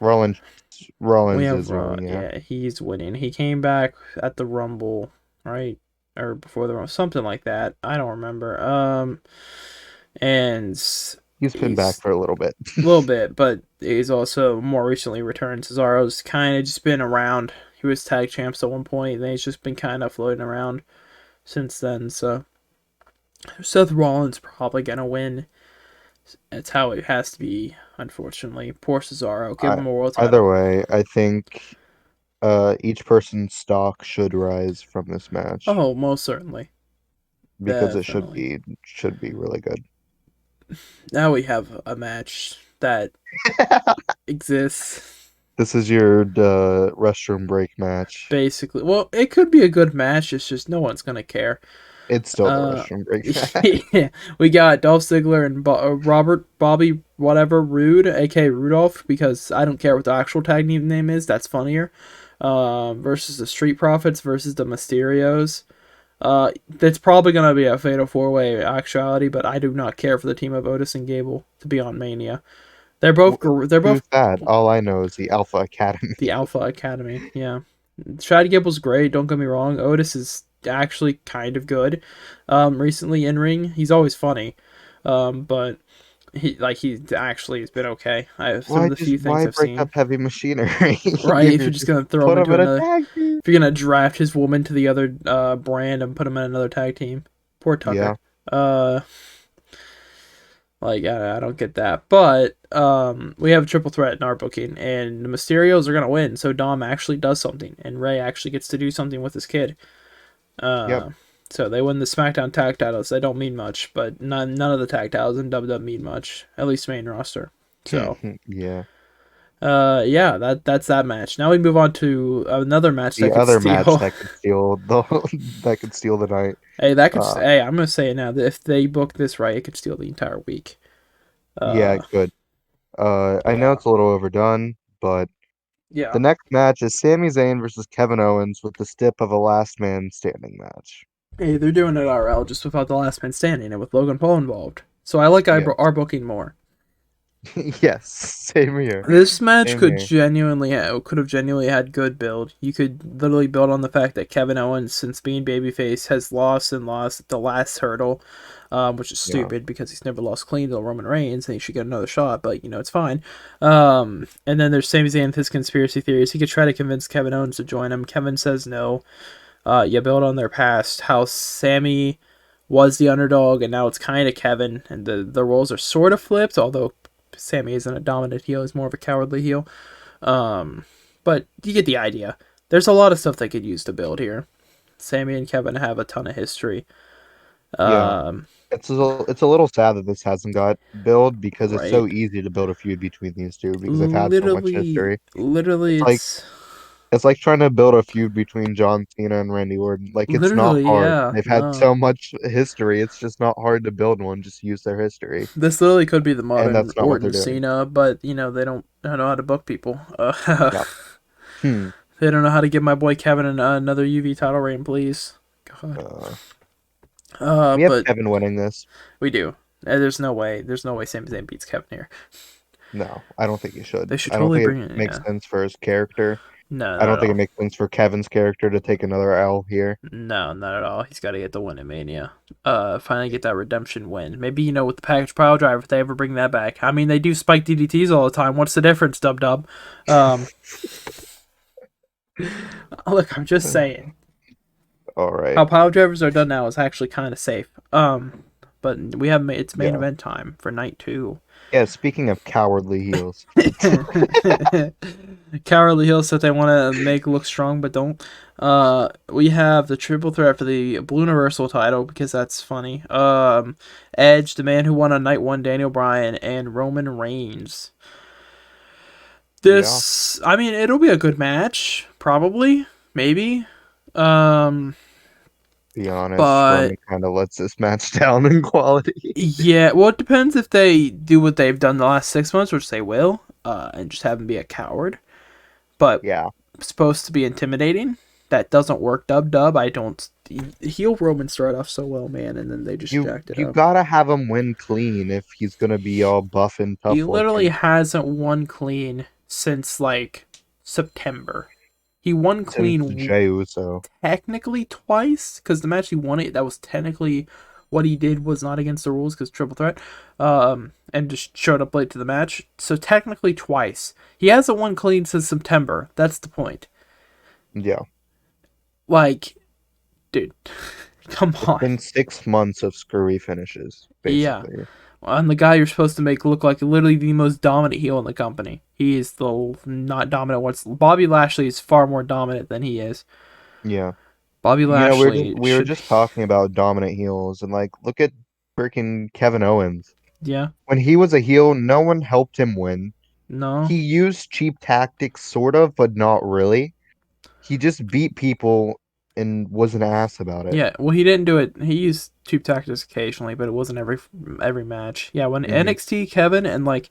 Rollins
We
Rollins
have
is winning, yeah.
yeah, he's winning. He came back at the Rumble, right? Or before the Rumble, something like that. I don't remember. And
He's been back
he's
for a little bit.
a little bit, but he's also more recently returned. Cesaro's kind of just been around. He was tag champs at one point, and then he's just been kind of floating around since then. So Seth Rollins probably gonna win. That's how it has to be. Unfortunately, poor Cesaro. Give
I,
him a world
either
title.
way, I think each person's stock should rise from this match
Oh, most certainly,
because it
definitely.
should be really good.
Now we have a match that exists.
This is your restroom break match.
Basically, well, it could be a good match. It's just no one's gonna care.
It's still the
Uh,
restroom break match.
yeah, we got Dolph Ziggler and Robert Bobby whatever Rude, aka Rudolph, because I don't care what the actual tag name is. That's funnier. Versus the Street Profits versus the Mysterios. That's probably gonna be a fatal four way actuality, but I do not care for the team of Otis and Gable to be on Mania. They're both they're both
Who's that? All I know is the Alpha Academy.
the Alpha Academy. Yeah, Chad Gable's great. Don't get me wrong. Otis is actually kind of good. Recently in ring, he's always funny. But he actually has been okay. Some of the few things
Why
I've
break up
seen.
heavy machinery
Right,
if
if
you're
you're just
just
gonna throw him
put him
into
in a
another,
tag team?
if you're gonna draft his woman to the other brand and put him in another tag team, poor
Yeah,
Tucker. Like I don't get that, but we have a triple threat in our booking, and the Mysterios are gonna win. So Dom actually does something, and Ray actually gets to do something with his kid.
yep.
Uh, so they win the SmackDown tag titles. They don't mean much, but none of the tag titles in WWE mean much, at least main roster. So
Yeah.
yeah, that's that match. Now we move on to another match that
The
could
other match
steal.
that could steal the that could steal the night.
Hey, that could.
Uh,
Hey, I'm gonna say it now. That if they book this right, it could steal the entire week.
yeah,
Uh,
good. I know
yeah,
it's a little overdone, but
yeah.
the next match is Sami Zayn versus Kevin Owens with the stip of a last man standing match.
Hey, they're doing it RL just without the last man standing and with Logan Paul involved. So I like
Yeah.
our booking more.
Yes, same here.
This match
Same here.
could have genuinely had good build. You could literally build on the fact that Kevin Owens, since being babyface, has lost and lost at the last hurdle, which is
Yeah.
stupid because he's never lost clean to Roman Reigns and he should get another shot. But it's fine. And then there's Sami Zayn with his conspiracy theories. He could try to convince Kevin Owens to join him. Kevin says no. You build on their past, how Sammy was the underdog and now it's kind of Kevin, and the roles are sort of flipped, although Sammy isn't a dominant heel; he's more of a cowardly heel. Um, but you get the idea. There's a lot of stuff they could use to build here. Sammy and Kevin have a ton of history.
Yeah.
Um,
It's a little sad that this hasn't got build because it's so
right.
easy to build a feud between these two because they've had so much history.
Literally,
It's like it's like trying to build a feud between John Cena and Randy Orton. Like it's not hard.
yeah.
They've had
No,
so much history. It's just not hard to build one. Just use their history.
this literally could be the
And
modern
that's not what they're
Orton
doing.
Cena, but they don't know how to book people.
Yeah. Hmm.
They don't know how to give my boy Kevin another UV title reign, please. God.
Uh, we have
But
Kevin winning this.
we do. There's no way. There's no way Sami Zayn beats Kevin here.
No, I don't think he should.
They should
I don't
totally
think it
bring it.
makes
Yeah.
sense for his character.
No,
I
not
don't
at
think it
all.
makes sense for Kevin's character to take another L here.
No, not at all. He's got to get the win in Mania. Finally get that redemption win. Maybe with the package pile driver if they ever bring that back. I mean, they do spike DDTs all the time. What's the difference, Dub Dub? Um, look, I'm just saying.
All right.
How pile drivers are done now is actually kind of safe. But we have it's main
Yeah.
event time for night 2.
Yeah, speaking of cowardly heels.
Cowardly Hills that they want to make look strong but don't. We have the triple threat for the Blue Universal title because that's funny. Edge, the man who won on night 1, Daniel Bryan, and Roman Reigns.
Yeah.
This, I mean, it'll be a good match, probably, maybe. Um,
Be honest,
but
Roman kind of lets this match down in quality.
yeah, well, it depends if they do what they've done the last 6 months, which they will, and just have him be a coward. But
Yeah.
supposed to be intimidating. that doesn't work. Dub. I don't. Heel Roman started off so well, man, and then they just
You
jacked it
you
up.
gotta have him win clean if he's gonna be all buff and
He
tough
literally
looking.
hasn't won clean since like September. He won
Since
clean
Jey Uso.
technically twice because the match he won it that was technically what he did was not against the rules because triple threat, and just showed up late to the match. So technically twice. He hasn't won clean since September. That's the point.
Yeah.
Like, dude, come
It's
on.
been 6 months of screwy finishes,
Yeah.
basically.
And the guy you're supposed to make look like literally the most dominant heel in the company. He is the not dominant once. Bobby Lashley is far more dominant than he is.
Yeah.
Bobby Lashley
We were
should
just
be.
talking about dominant heels and like look at freaking Kevin Owens.
Yeah.
When he was a heel, no one helped him win.
No.
He used cheap tactics sort of, but not really. He just beat people and was an ass about it.
Yeah. Well, he didn't do it. He used tube tactics occasionally, but it wasn't every match. Yeah. When
Hmm.
NXT Kevin and like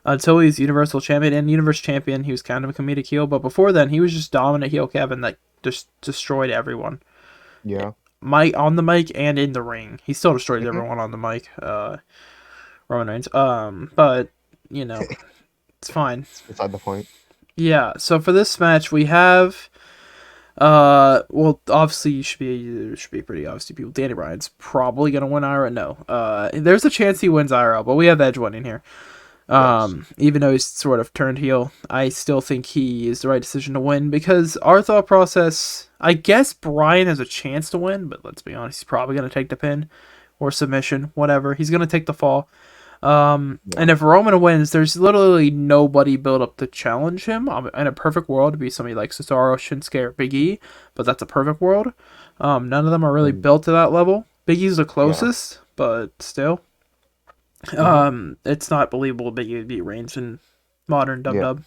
until he's Universal Champion and Universe Champion, he was kind of a comedic heel. But before then, he was just dominant heel Kevin that just destroyed everyone.
Yeah.
Mike on the mic and in the ring. He still destroys
Hmm.
everyone on the mic. Roman Reigns. But you know, it's fine.
It's beside the point.
Yeah. So for this match, we have well, obviously should be pretty obvious to people. Danny Bryan's probably gonna win IRL. No. There's a chance he wins IRL, but we have Edge winning here.
Yes.
Even though he's sort of turned heel, I still think he is the right decision to win because our thought process. I guess Bryan has a chance to win, but let's be honest, he's probably gonna take the pin or submission, whatever. He's gonna take the fall.
Yeah.
And if Roman wins, there's literally nobody built up to challenge him. In a perfect world, it'd be somebody like Cesaro, Shinsuke, or Big E, but that's a perfect world. None of them are really
And
built to that level. Big E's the
yeah.
closest, but still,
Hmm.
it's not believable Big E would beat Reigns in modern Dub
Yeah.
Dub.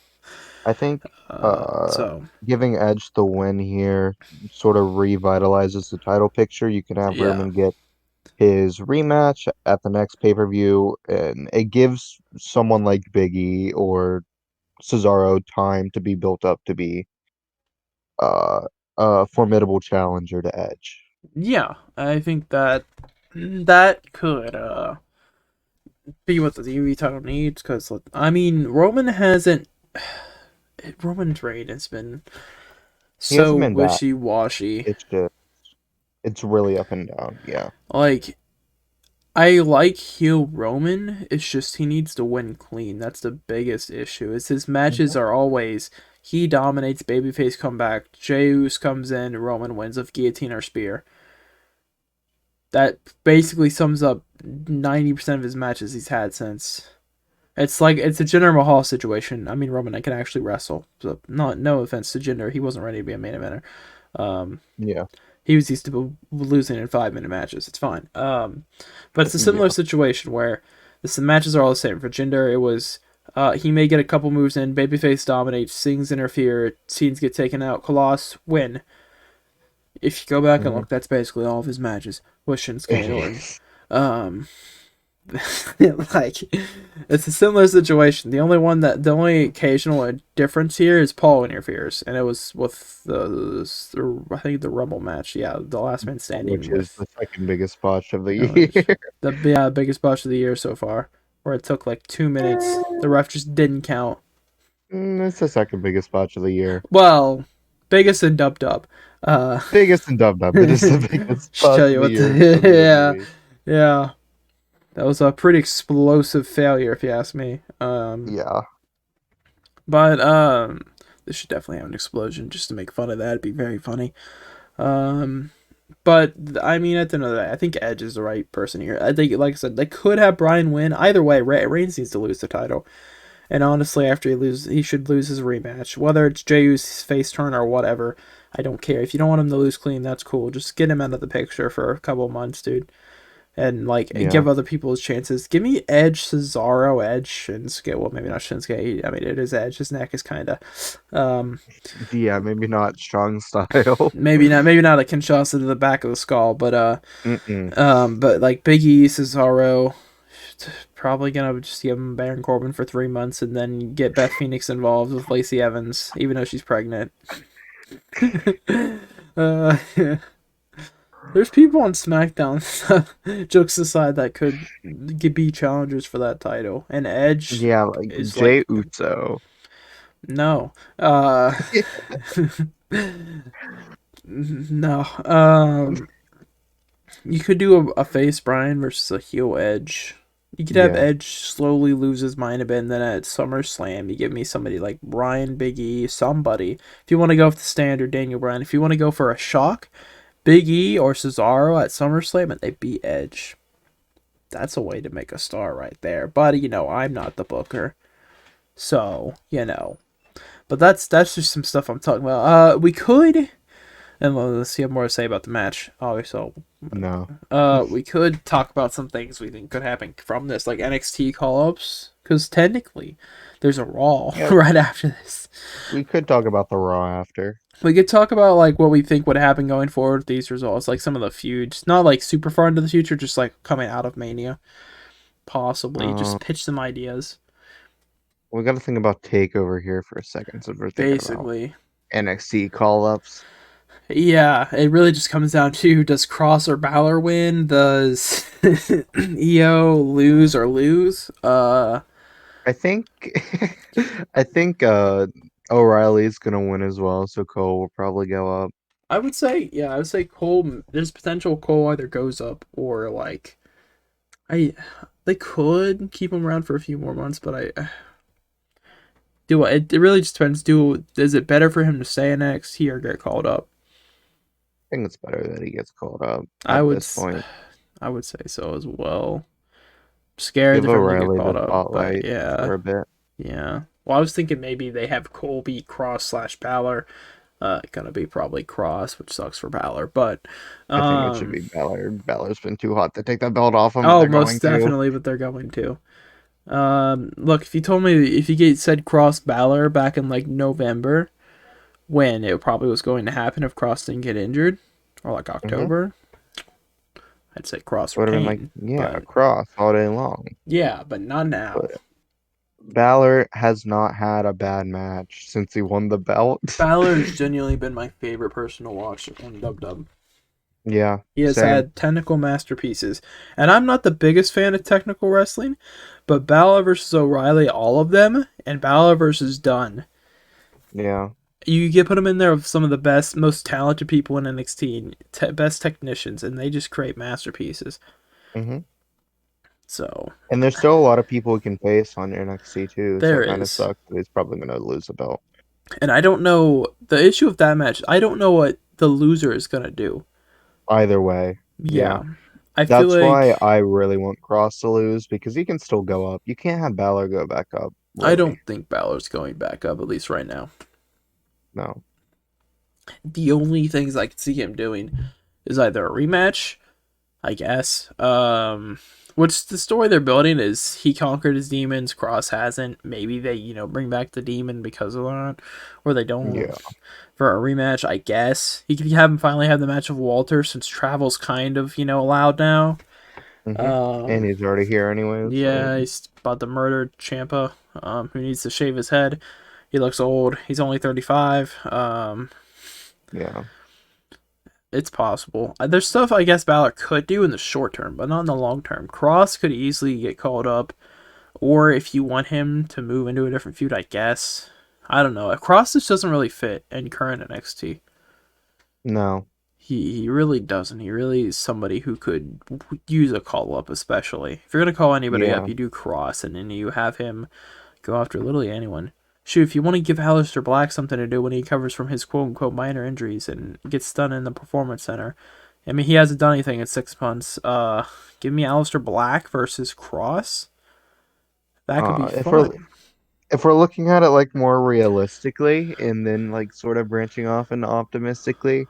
I think
So
giving Edge the win here sort of revitalizes the title picture. You can have
yeah,
Roman get his rematch at the next pay-per-view, and it gives someone like Big E or Cesaro time to be built up to be uh, a formidable challenger to Edge.
yeah, I think that could be what the UE title needs because I mean Roman hasn't. Roman's reign has been
He
so
hasn't been bad.
wishy washy.
It's just it's really up and down. Yeah.
Like I like heel Roman. It's just he needs to win clean. That's the biggest issue. Is his matches
Hmm.
are always he dominates, babyface comeback, Jey Uso comes in, Roman wins of guillotine or spear. That basically sums up 90% of his matches he's had since. It's like it's a Jinder Mahal situation. I mean Roman I can actually wrestle. So not no offense to Jinder, he wasn't ready to be a main eventer. Um,
Yeah.
He was used to losing in 5 minute matches. It's fine. But it's a similar
Yeah.
situation where the matches are all the same. For Jinder, it was he may get a couple moves in, babyface dominates, Sings interfere, scenes get taken out, Colossus win. If you go back and
Hmm.
look, that's basically all of his matches with Shinsuke
It
and Orton.
is.
Um, like it's a similar situation. The only occasional difference here is Paul interferes, and it was with I think the Rumble match. Yeah, the last man
Which
standing
is
with
the second biggest botch of the
it was
year.
the biggest botch of the year so far, where it took like 2 minutes. The ref just didn't count.
It's the second biggest botch of the year.
Well, biggest in Dub Dub. Uh,
Biggest and Dub Dub. It is the biggest
should tell
botch
you
of the
what
year for
the yeah
WWE.
yeah. That was a pretty explosive failure, if you ask me.
Yeah.
But they should definitely have an explosion just to make fun of that. It'd be very funny. Um, but I mean, at the end of the day, I think Edge is the right person here. I think, like I said, they could have Bryan win. Either way, Reigns needs to lose the title. And honestly, after he should lose his rematch, whether it's Jey Uso's face turn or whatever. I don't care. If you don't want him to lose clean, that's cool. Just get him out of the picture for a couple months, dude, and like
Yeah.
give other people his chances. Give me Edge, Cesaro, Edge, Shinsuke. Well, maybe not Shinsuke. I mean, it is Edge. His neck is kind of, um,
Yeah, maybe not strong style.
maybe not a Kinshasa to the back of the skull,
Mm-mm.
but like Big E, Cesaro, probably gonna just give him Baron Corbin for 3 months and then get Beth Phoenix involved with Lacey Evans, even though she's pregnant. uh, there's people on SmackDown, jokes aside, that could be challengers for that title. And Edge
Yeah, like
is
Jay
like,
Uso.
no. No. You could do a face Brian versus a heel Edge. You could have
Yeah.
Edge slowly lose his mind a bit, and then at SummerSlam, you give me somebody like Brian, Big E, somebody. If you want to go with the standard Daniel Bryan, if you want to go for a shock, Big E or Cesaro at SummerSlam, and they beat Edge. That's a way to make a star right there. But I'm not the booker, so. But that's just some stuff I'm talking about. We could, and let's see, I have more to say about the match. Obviously,
No.
we could talk about some things we think could happen from this, like NXT call-ups, because technically, there's a Raw
Yeah,
right after this.
we could talk about the Raw after.
We could talk about like what we think would happen going forward with these results, like some of the feuds, not like super far into the future, just like coming out of Mania, possibly.
Uh,
Just pitch some ideas.
we got to think about Takeover here for a second, since we're thinking about
Basically,
NXT call-ups.
yeah, it really just comes down to, does Cross or Balor win? Does EO lose or lose?
I think, I think O'Reilly's gonna win as well, so Cole will probably go up.
I would say, yeah, I would say Cole. There's potential Cole either goes up or like I. They could keep him around for a few more months, but I do. It really just depends. Is it better for him to stay in NXT or get called up?
I think it's better that he gets called up
I
at
would.
this point.
I would say so as well. Scared
Give
for him to get
O'Reilly the
called up, but
spotlight
yeah,
for a bit.
yeah. Well, I was thinking maybe they have Cole beat Cross slash Balor. Gonna be probably Cross, which sucks for Balor, but
I think it should
um,
be Balor. Balor's been too hot to take that belt off him, but
oh,
they're
most
going to.
definitely, but they're going to. Look, if you told me if you get said Cross Balor back in like November, when it probably was going to happen if Cross didn't get injured, or like
Hmm.
October, I'd say Cross
Would have been like,
retain.
yeah,
But
cross all day long.
yeah, but not now.
But Balor has not had a bad match since he won the belt.
Balor has genuinely been my favorite person to watch on Dub Dub.
Yeah,
He has
same.
had technical masterpieces, and I'm not the biggest fan of technical wrestling, but Balor versus O'Reilly, all of them, and Balor versus Dunn.
Yeah.
You get put them in there with some of the best, most talented people in NXT, best technicians, and they just create masterpieces.
Hmm.
So
And there's still a lot of people he can face on NXT too, so
there
it kind of
is,
sucks that he's probably gonna lose the belt.
and I don't know the issue of that match. I don't know what the loser is gonna do.
Either way, yeah.
Yeah, I feel
That's why
like
I really want Cross to lose because he can still go up. You can't have Balor go back up,
I
really.
don't think Balor's going back up, at least right now.
No.
The only things I could see him doing is either a rematch, I guess. Which the story they're building is he conquered his demons, Cross hasn't. Maybe they, bring back the demon because of that, or they don't.
Yeah.
For a rematch, I guess he could have him finally have the match of Walter since travel's kind of allowed now.
Hmm. And
Um,
he's already here anyway, so
yeah, he's about to murder Champa, who needs to shave his head. He looks old. He's only 35.
yeah.
It's possible. There's stuff I guess Balor could do in the short term, but not in the long term. Cross could easily get called up, or if you want him to move into a different feud, I guess. I don't know. Cross just doesn't really fit in current NXT.
No.
He really doesn't. He really is somebody who could use a call up, especially if you're gonna call anybody up.
Yeah.
You do Cross, and then you have him go after literally anyone. Shoot, if you want to give Aleister Black something to do when he recovers from his quote unquote minor injuries and gets done in the Performance Center, I mean, he hasn't done anything in 6 months. Give me Aleister Black versus Cross. That could be
If we're
fun.
looking at it like more realistically and then like sort of branching off and optimistically,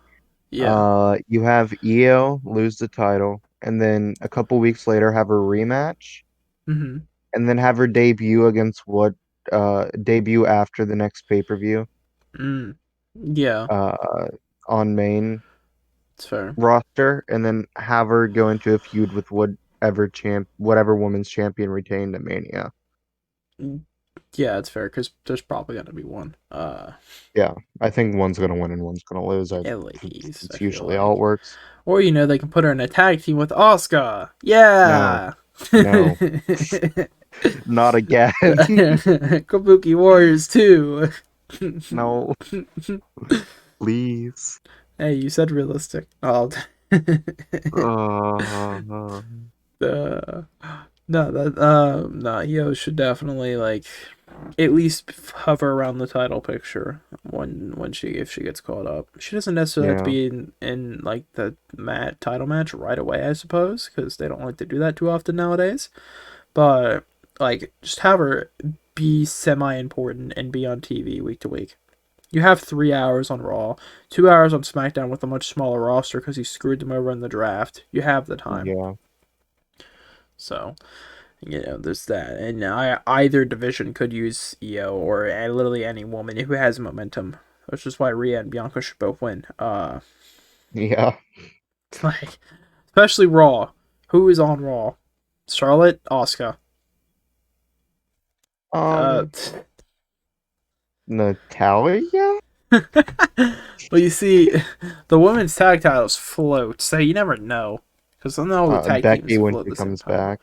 Yeah.
you have Io lose the title and then a couple weeks later have a rematch
Mm-hmm.
and then have her debut after the next pay-per-view
Mm. Yeah.
uh on main
It's fair.
roster and then have her go into a feud with whatever women's champion retained at Mania.
Yeah, it's fair because there's probably gonna be one.
Yeah, I think one's gonna win and one's gonna lose.
At least I
It's
feel
usually how
like,
it works.
or they can put her in a tag team with Asuka.
No,
Yeah.
no, not again.
Kabuki Warriors too.
No, please.
Hey, you said realistic. Oh,
Uh,
the no, that no, Io should definitely like at least hover around the title picture when she if she gets called up. She doesn't necessarily have to
yeah,
be in like the title match right away, I suppose, because they don't like to do that too often nowadays. But like, just have her be semi important and be on TV week to week. You have 3 hours on Raw, 2 hours on SmackDown with a much smaller roster because you screwed them over in the draft. You have the time.
yeah,
So, there's that. And either division could use Io or literally any woman who has momentum, which is why Rhea and Bianca should both win.
yeah.
Like, especially Raw. Who is on Raw? Charlotte, Asuka. Uh,
Um, Natalia?
well, you see, the women's tag titles float, so you never know. Because I know the tag teams
Becky when
float
she
the same
comes
time.
back.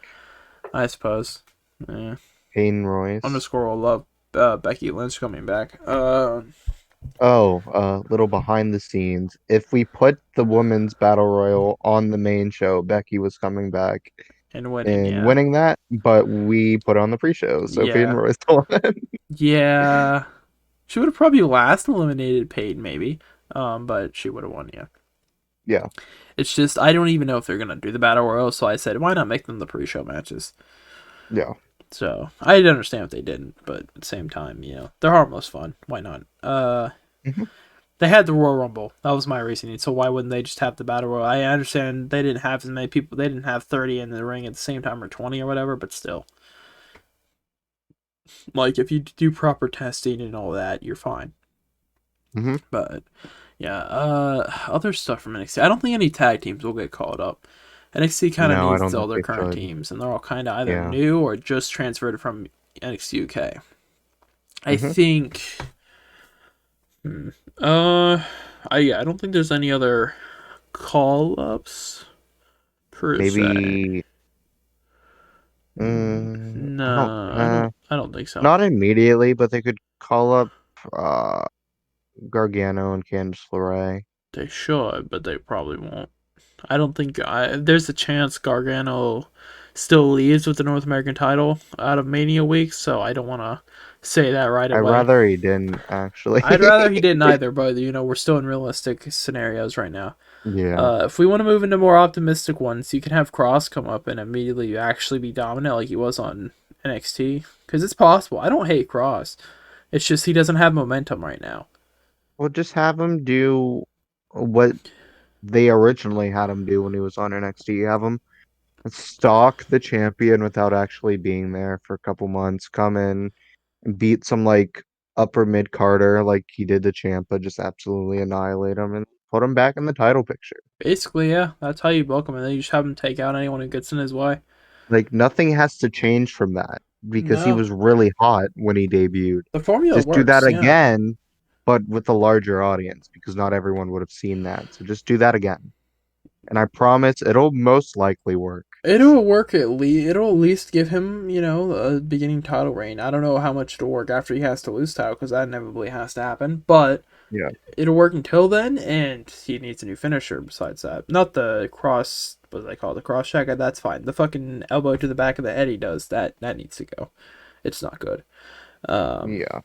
I suppose. Yeah.
Peyton Royce.
Underscore will love Becky Lynch coming back.
Oh, little behind the scenes. If we put the women's battle royal on the main show, Becky was coming back
And winning,
and
yeah.
winning that, but we put on the pre-show, so Peyton
Yeah.
Royce won.
Yeah. She would have probably last eliminated Peyton, maybe. But she would have won, yeah.
Yeah,
It's just, I don't even know if they're going to do the Battle Royal, so I said, why not make them the pre show matches?
yeah.
So, I'd understand if they didn't, but at the same time, they're harmless fun. Why not?
Hmm.
They had the Royal Rumble. That was my reasoning. So why wouldn't they just have the Battle Royal? I understand they didn't have as many people. They didn't have 30 in the ring at the same time or 20 or whatever, but still. Like, if you do proper testing and all that, you're fine.
Hmm.
But, yeah, other stuff from NXT. I don't think any tag teams will get called up. NXT kind of
No, I
needs
don't
all
think
their
they
current
should.
teams, and they're all kind of either
Yeah.
new or just transferred from NXT UK. I
Hmm.
think. Hmm, uh, I don't think there's any other call ups per se.
Maybe. I don't.
No, I don't think so.
Not immediately, but they could call up uh Gargano and Candice LeRae.
They should, but they probably won't. I don't think there's a chance Gargano still leaves with the North American title out of Mania week, so I don't want to say that right
I'd
away.
rather he didn't
I'd
actually.
rather he didn't either, but we're still in realistic scenarios right now.
Yeah.
If we want to move into more optimistic ones, you can have Cross come up and immediately actually be dominant like he was on NXT, because it's possible. I don't hate Cross. It's just he doesn't have momentum right now.
Well, just have him do what they originally had him do when he was on NXT. Have him stalk the champion without actually being there for a couple months. Come in and beat some like upper mid Carter like he did to Champa. Just absolutely annihilate him and put him back in the title picture.
Basically, yeah, that's how you book him, and then you just have him take out anyone who gets in his way.
Like nothing has to change from that because he
No,
was really hot when he debuted.
the formula
Just do that
works. Yeah,
again, but with a larger audience because not everyone would have seen that. So just do that again. And I promise it'll most likely work.
it'll work at least. It'll at least give him, a beginning title reign. I don't know how much it'll work after he has to lose title because that inevitably has to happen, but
Yeah.
it'll work until then, and he needs a new finisher besides that. Not the cross, what do they call it? The cross check. That's fine. The fucking elbow to the back of the head he does, that needs to go. It's not good. Um,
Yeah.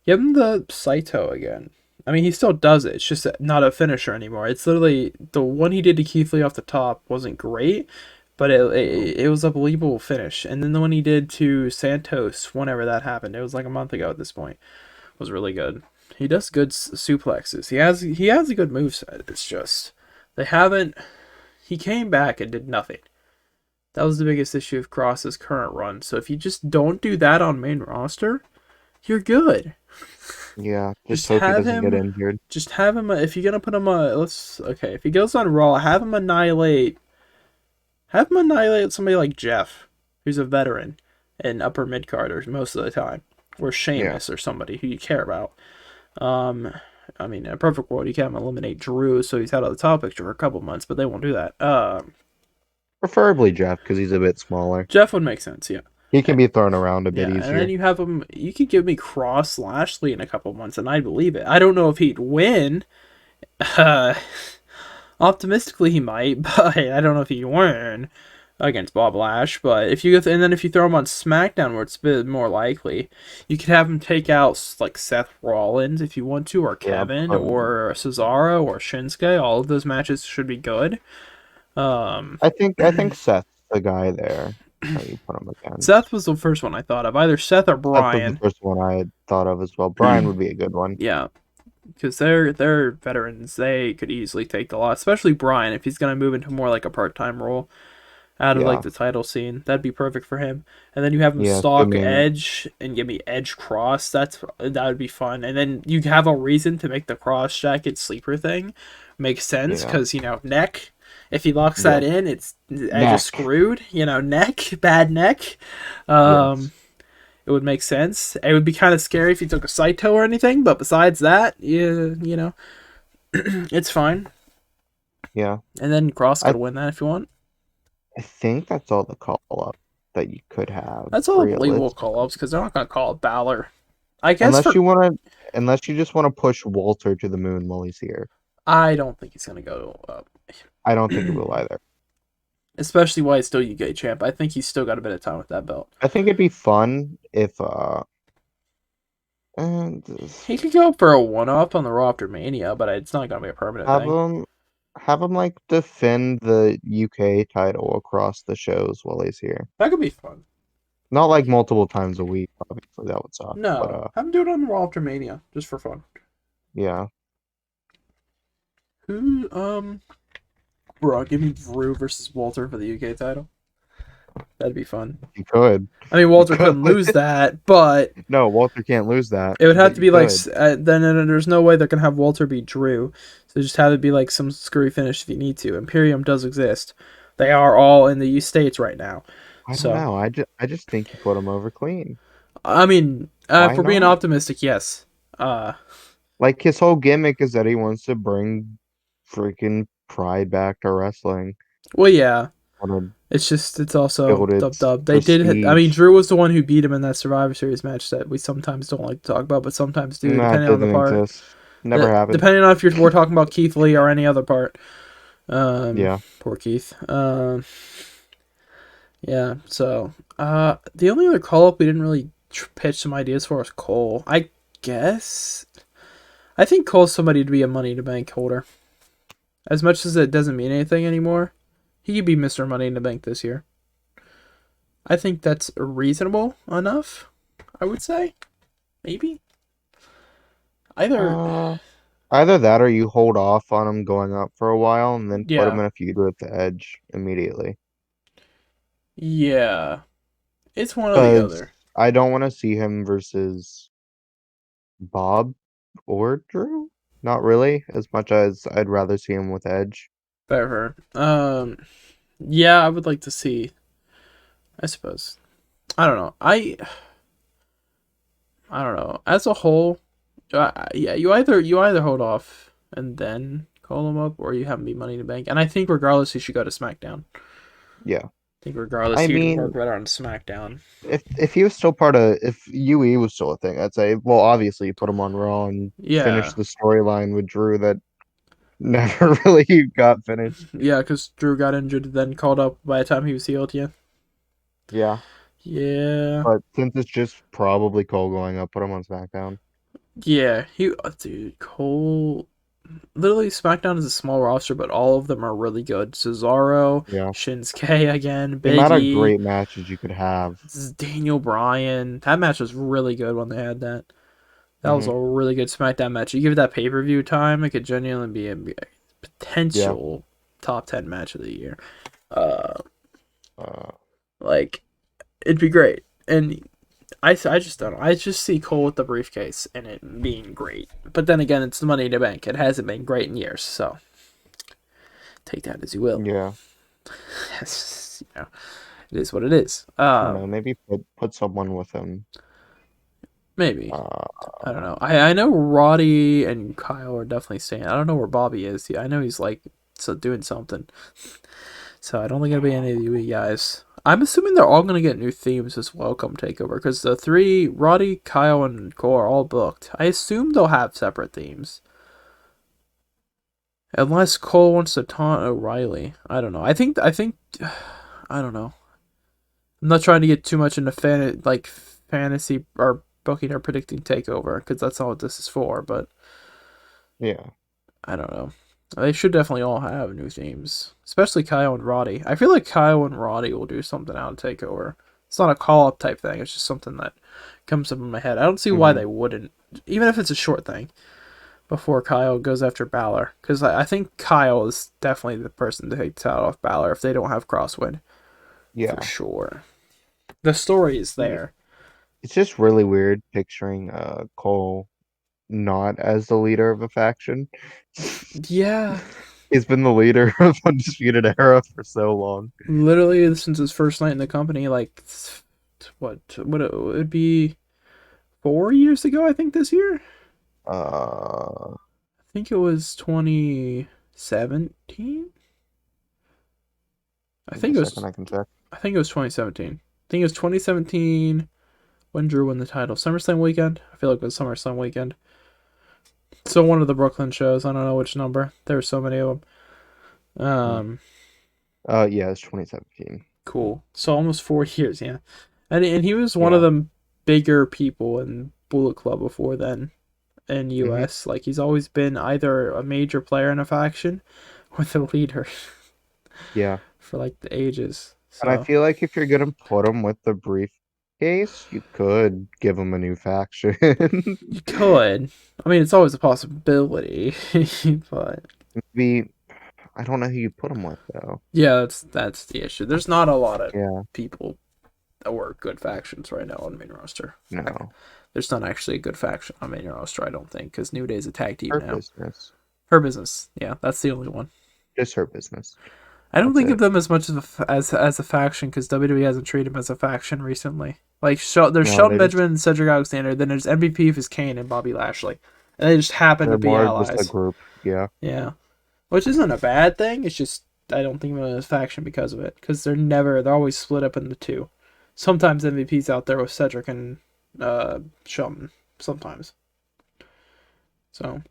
Give him the Saito again. I mean, he still does it. It's just not a finisher anymore. It's literally the one he did to Keith Lee off the top wasn't great, but it was a believable finish. And then the one he did to Santos, whenever that happened, it was like a month ago at this point, was really good. He does good suplexes. He has a good moveset. It's just they haven't. He came back and did nothing. That was the biggest issue of Cross's current run. So if you just don't do that on main roster, you're good.
Yeah. Just
Just
hope he
have
doesn't get
him.
injured.
Just have him. If you're gonna put him, let's okay. If he goes on Raw, have him annihilate. Have him annihilate somebody like Jeff, who's a veteran and upper mid carders most of the time. or
Yeah.
Sheamus or somebody who you care about. Um, I mean, in a perfect world, you can have him eliminate Drew, so he's out of the title picture for a couple months, but they won't do that.
Preferably Jeff because he's a bit smaller.
Jeff would make sense, yeah.
He can
And,
be thrown around a bit
yeah, and then
easier.
you have him. You could give me Cross Lashley in a couple months, and I'd believe it. I don't know if he'd win. Uh, Optimistically, he might, but I don't know if he'd win against Bob Lash. But if you throw him on SmackDown, where it's a bit more likely, you could have him take out like Seth Rollins if you want to, or
Yeah,
Kevin,
but
or Cesaro, or Shinsuke. All of those matches should be good. Um,
I think Seth's the guy there that you put him
Seth
against.
was the first one I thought of, either Seth or
Seth was the
Bryan.
first one I had thought of as well. Brian would be a good one.
Yeah, because they're veterans. They could easily take the lot, especially Bryan if he's gonna move into more like a part time role out of like
Yeah.
the title scene. That'd be perfect for him. And then you have him
Yeah,
stalk
assuming
Edge and give me Edge Cross. That would be fun. And then you have a reason to make the cross jacket sleeper thing makes sense
yeah.
because neck. If he locks that
Yes.
in, it's Edge is
Neck.
screwed. Neck, bad neck. Um,
Yes.
it would make sense. It would be kind of scary if he took a Saito or anything, but besides that, it's fine.
Yeah.
And then Cross
I
could win that if you want.
I think that's all the call up that you could have,
That's all the believable call
realistically.
ups because they're not going to call it Balor. I guess
Unless
for.
you wanna unless you just want to push Walter to the moon while he's here.
I don't think he's going to go up.
I don't think it will either.
Especially while he's still UK champ. I think he's still got a bit of time with that belt.
I think it'd be fun if and
He could go up for a one up on the Raw after Mania, but it's not going to be a permanent
have
thing.
him like defend the UK title across the shows while he's here.
That could be fun.
Not like multiple times a week, obviously that would suck. But
No, have him do it on the Raw after Mania, just for fun.
yeah.
Who, Bro, give me Drew versus Walter for the UK title. That'd be fun.
You could.
I mean,
You
Walter
could.
couldn't lose that, but
No, Walter can't lose that,
it would have
but
to
you
be like
could.
then there's no way they're gonna have Walter beat Drew. So just have it be like some screwy finish if you need to. Imperium does exist. They are all in the U states right now.
I don't
So
know. I just think you put him over clean.
I mean,
Why
for being
not?
optimistic, yes. Uh,
Like his whole gimmick is that he wants to bring freaking pride back to wrestling.
well, yeah.
Want to
It's also
build
dub
its
dub. They did. I mean,
prestige.
Drew was the one who beat him in that Survivor Series match that we sometimes don't like to talk about, but sometimes do,
Nah, it
depending on the
doesn't
part.
exist. Never happened.
Depending on if we're talking about Keith Lee or any other part.
Yeah.
Poor Keith. Yeah. So, the only other call up we didn't really pitch some ideas for was Cole. I guess. I think Cole's somebody to be a Money to Bank holder. As much as it doesn't mean anything anymore, he could be Mr. Money in the Bank this year. I think that's reasonable enough. I would say, maybe either.
Uh, Either that or you hold off on him going up for a while and then put him
Yeah.
in a feud with the Edge immediately.
Yeah. It's one or the
Because
other.
I don't want to see him versus Bob or Drew. Not really, as much as I'd rather see him with Edge.
Fair. Yeah, I would like to see. I suppose. I don't know. I don't know. As a whole, yeah, you either hold off and then call him up, or you have him be Money in the Bank. And I think regardless, he should go to SmackDown.
Yeah.
I think regardless,
I
he would work
mean,
better on SmackDown.
if he was still part of if UE was still a thing, I'd say, well, obviously you put him on Raw and finish
Yeah,
the storyline with Drew that never really got finished.
yeah, because Drew got injured, then called up by the time he was healed. Yeah,
Yeah.
yeah,
But since it's just probably Cole going up, put him on SmackDown.
yeah. Dude, Cole. Literally, SmackDown is a small roster, but all of them are really good. Cesaro,
Yeah.
Shinsuke again,
The
Big
amount of
E,
great matches you could have.
this is Daniel Bryan. That match was really good when they had that. That was a
Hmm.
really good SmackDown match. You give it that pay per view time, it could genuinely be a
Yeah.
potential top 10 match of the year. Uh,
Uh,
like it'd be great, and I just don't know. I just see Cole with the briefcase and it being great. But then again, it's the Money in the Bank. It hasn't been great in years, so take that as you will.
yeah.
It is what it is.
I don't know. Maybe put someone with him.
Maybe. I don't
Uh,
know. I know Roddy and Kyle are definitely staying. I don't know where Bobby is. I know he's like doing something. So I don't think it'll be any of the UE guys. I'm assuming they're all going to get new themes as well come Takeover because the three, Roddy, Kyle, and Cole are all booked. I assume they'll have separate themes. Unless Cole wants to taunt O'Reilly. I don't know. I don't know. I'm not trying to get too much into fantasy or booking or predicting Takeover because that's not what this is for, but
yeah,
I don't know. They should definitely all have new themes, especially Kyle and Roddy. I feel like Kyle and Roddy will do something out of Takeover. It's not a call up type thing. It's just something that comes up in my head. I don't see why
hmm
they wouldn't, even if it's a short thing, before Kyle goes after Balor. Because I think Kyle is definitely the person to take the title off Balor if they don't have Crosswind. For
yeah.
sure. The story is
Yeah.
there.
It's just really weird picturing Cole not as the leader of a faction.
Yeah.
He's been the leader of Undisputed Era for so long.
Literally since his first night in the company, like, what it would be 4 years ago, I think, this year?
Uh,
I think it was 2017. I
give me
think
a
it
second,
was.
I can check.
I think it was 2017. I think it was 2017 when Drew won the title. SummerSlam weekend. I feel like it was SummerSlam weekend. So one of the Brooklyn shows. I don't know which number. There were so many of them.
Hmm. Yeah, it's 2017.
Cool. So almost 4 years. Yeah, and he was one of
Yeah.
the bigger people in Bullet Club before then in
hmm
US. Like he's always been either a major player in a faction or the leader
Yeah.
for like the ages.
And I
So
feel like if you're gonna put him with the briefcase, you could give him a new faction.
you could. I mean, it's always a possibility, but
Maybe I don't know who you put him with though.
yeah, that's the issue. There's not a lot of
Yeah.
people that were good factions right now on the main roster.
No.
There's not actually a good faction on main roster, I don't think, because New Day's a tag team
Her
now.
business.
Her business, yeah, that's the only one.
Just her business.
I don't
That's
think of
it.
them as much as a faction because WWE hasn't treated them as a faction recently. Like there's
No,
Shelton Benjamin and Cedric Alexander, then there's MVP if it's Kane and Bobby Lashley, and they just happen to
they're
be
more of just a
allies.
group. Yeah.
Yeah, which isn't a bad thing. It's just I don't think of them as a faction because of it. Because they're always split up into two. Sometimes MVP's out there with Cedric and Shelton. Sometimes. So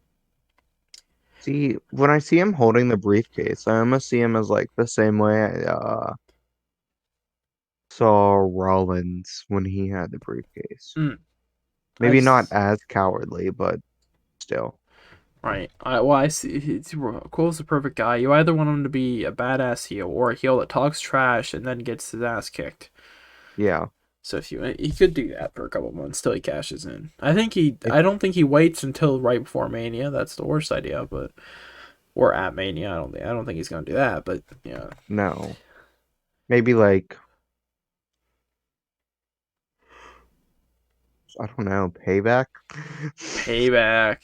See, when I see him holding the briefcase, I almost see him as like the same way I saw Rollins when he had the briefcase.
mm, I
Maybe not
s-
as cowardly, but still.
right. I see. Cole's the perfect guy. You either want him to be a badass heel or a heel that talks trash and then gets his ass kicked.
Yeah.
So if you he could do that for a couple months till he cashes in.
If,
I don't think he waits until right before Mania. That's the worst idea, but or at Mania. I don't think he's gonna do that. But yeah,
no. Maybe like, I don't know, payback?
payback.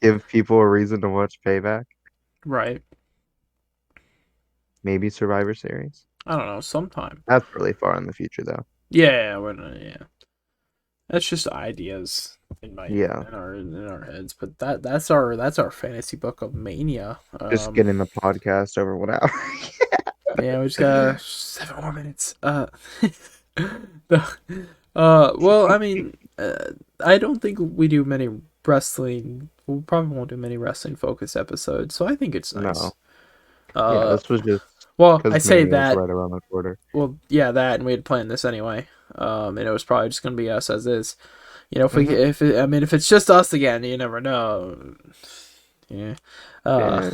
Give people a reason to watch payback.
Right.
Maybe Survivor Series.
I don't know. Sometime.
That's really far in the future though.
Yeah. Yeah. That's just ideas
Yeah.
in our heads. But that's our fantasy book of Mania.
Just getting the podcast over 1 hour.
Yeah, we just got 7 more minutes. The, well, I mean, I don't think we do many wrestling. We probably won't do many wrestling focused episodes, so I think it's nice.
No. Yeah,
Uh,
this was just
well, I
because
say
Mania is
that.
right around the corner.
Well, yeah, that, and we had planned this anyway. And it was probably just gonna be us as is. You know,
hmm
I mean, if it's just us again, you never know. Yeah. Uh,
Yeah.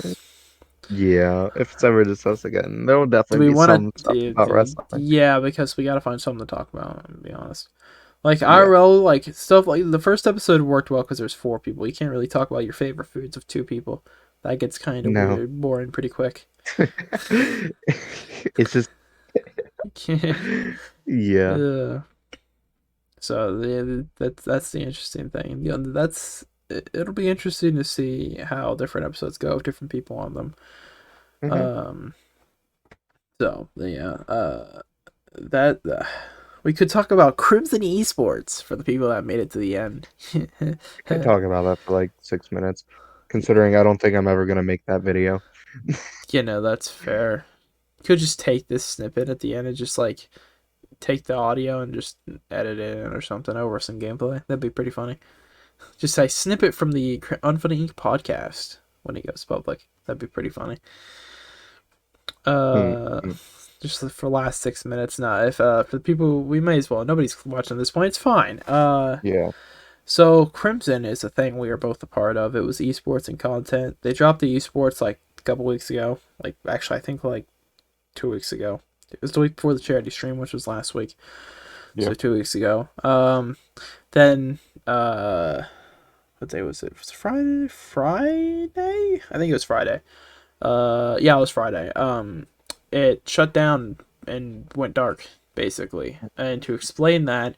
Yeah, if it's ever just us again, there will
do
definitely
we
be
want
some stuff
to?
about wrestling.
Yeah, because we gotta find something to talk about. To be honest. Like
Yeah.
IRL, like stuff like the first episode worked well because there's 4 people. You can't really talk about your favorite foods of 2 people. That gets kind of
No.
weird, boring pretty quick.
It's just yeah.
Yeah. So that's the interesting thing. You know, it'll be interesting to see how different episodes go with different people on them.
hmm
Um. So yeah. That We could talk about Crimson Esports for the people that made it to the end.
I could talk about that for like 6 minutes, considering I don't think I'm ever gonna make that video.
That's fair. Could just take this snippet at the end and just like take the audio and just edit it in or something over some gameplay. That'd be pretty funny. Just say snippet from the Unfunny Inc. podcast when it goes public. That'd be pretty funny.
Hmm.
Uh, just for the last 6 minutes. Nah, if for the people, we may as well. Nobody's watching at this point. It's fine.
Yeah.
So Crimson is a thing we are both a part of. It was esports and content. They dropped the esports like a couple weeks ago. Like actually, I think like 2 weeks ago. It was the week before the charity stream, which was last week.
Yeah.
So 2 weeks ago. Then what day was it? Was it Friday? Friday? I think it was Friday. Yeah, it was Friday. It shut down and went dark basically. And to explain that,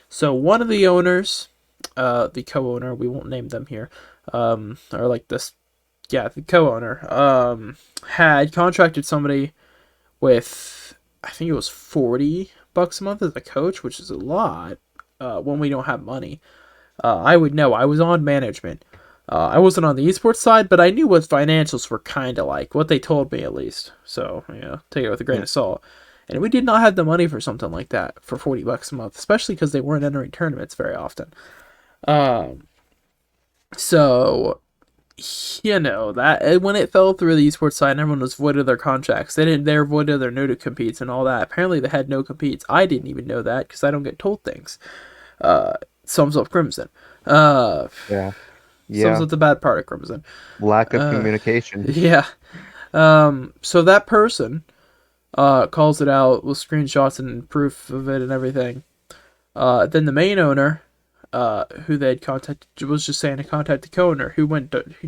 so one of the owners, the co-owner, we won't name them here, or like this, yeah, the co-owner, had contracted somebody with, I think it was $40 a month as a coach, which is a lot. When we don't have money, I would know. I was on management. I wasn't on the esports side, but I knew what financials were kind of like, what they told me at least. So, take it with a grain
Hmm.
of salt. And we did not have the money for something like that for $40 a month, especially because they weren't entering tournaments very often. Um, so that when it fell through the esports side, and everyone was void of their contracts. They're void of their no to competes and all that. Apparently, they had no competes. I didn't even know that because I don't get told things. Sums up Crimson. Uh,
Yeah.
sums
Yeah.
up the bad part of Crimson.
Lack of
Uh,
communication.
yeah. So that person calls it out with screenshots and proof of it and everything. Then the main owner, who they had contacted, was just saying to contact the co-owner, who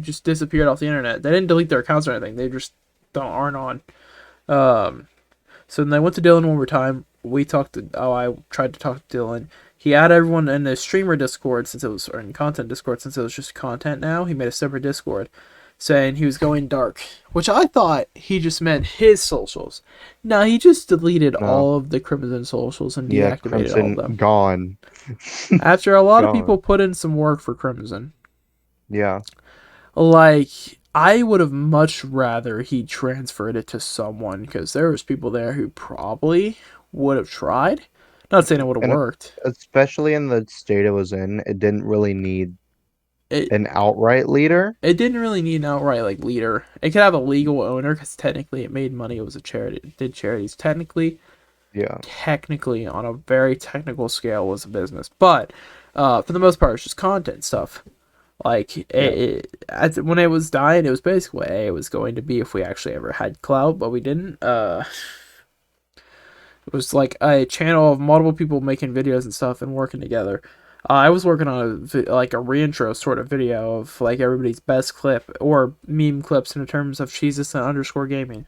just disappeared off the internet. They didn't delete their accounts or anything. They just aren't on. Um, so then they went to Dylan one more time. I tried to talk to Dylan. He added everyone in the streamer Discord or in content Discord since it was just content now. He made a separate Discord saying he was going dark, which I thought he just meant his socials. No, he just deleted
No.
all of the Crimson socials and
Yeah.
deactivated all of
Crimson
them.
gone.
After a lot of
Gone.
people put in some work for Crimson,
Yeah.
like I would have much rather he transferred it to someone because there was people there who probably would have tried. Not saying it would have
And
worked.
especially in the state it was in, it didn't really need
It
an outright leader.
it didn't really need an outright like leader. It could have a legal owner because technically it made money. It was a charity. It did charities
Yeah.
technically on a very technical scale was a business, but for the most part it's just content stuff. Like
Yeah.
when it was dying, it was basically what it was going to be if we actually ever had clout, but we didn't. It was like a channel of multiple people making videos and stuff and working together. I was working on like a reintro sort of video of like everybody's best clip or meme clips in terms of Cheesus and underscore gaming.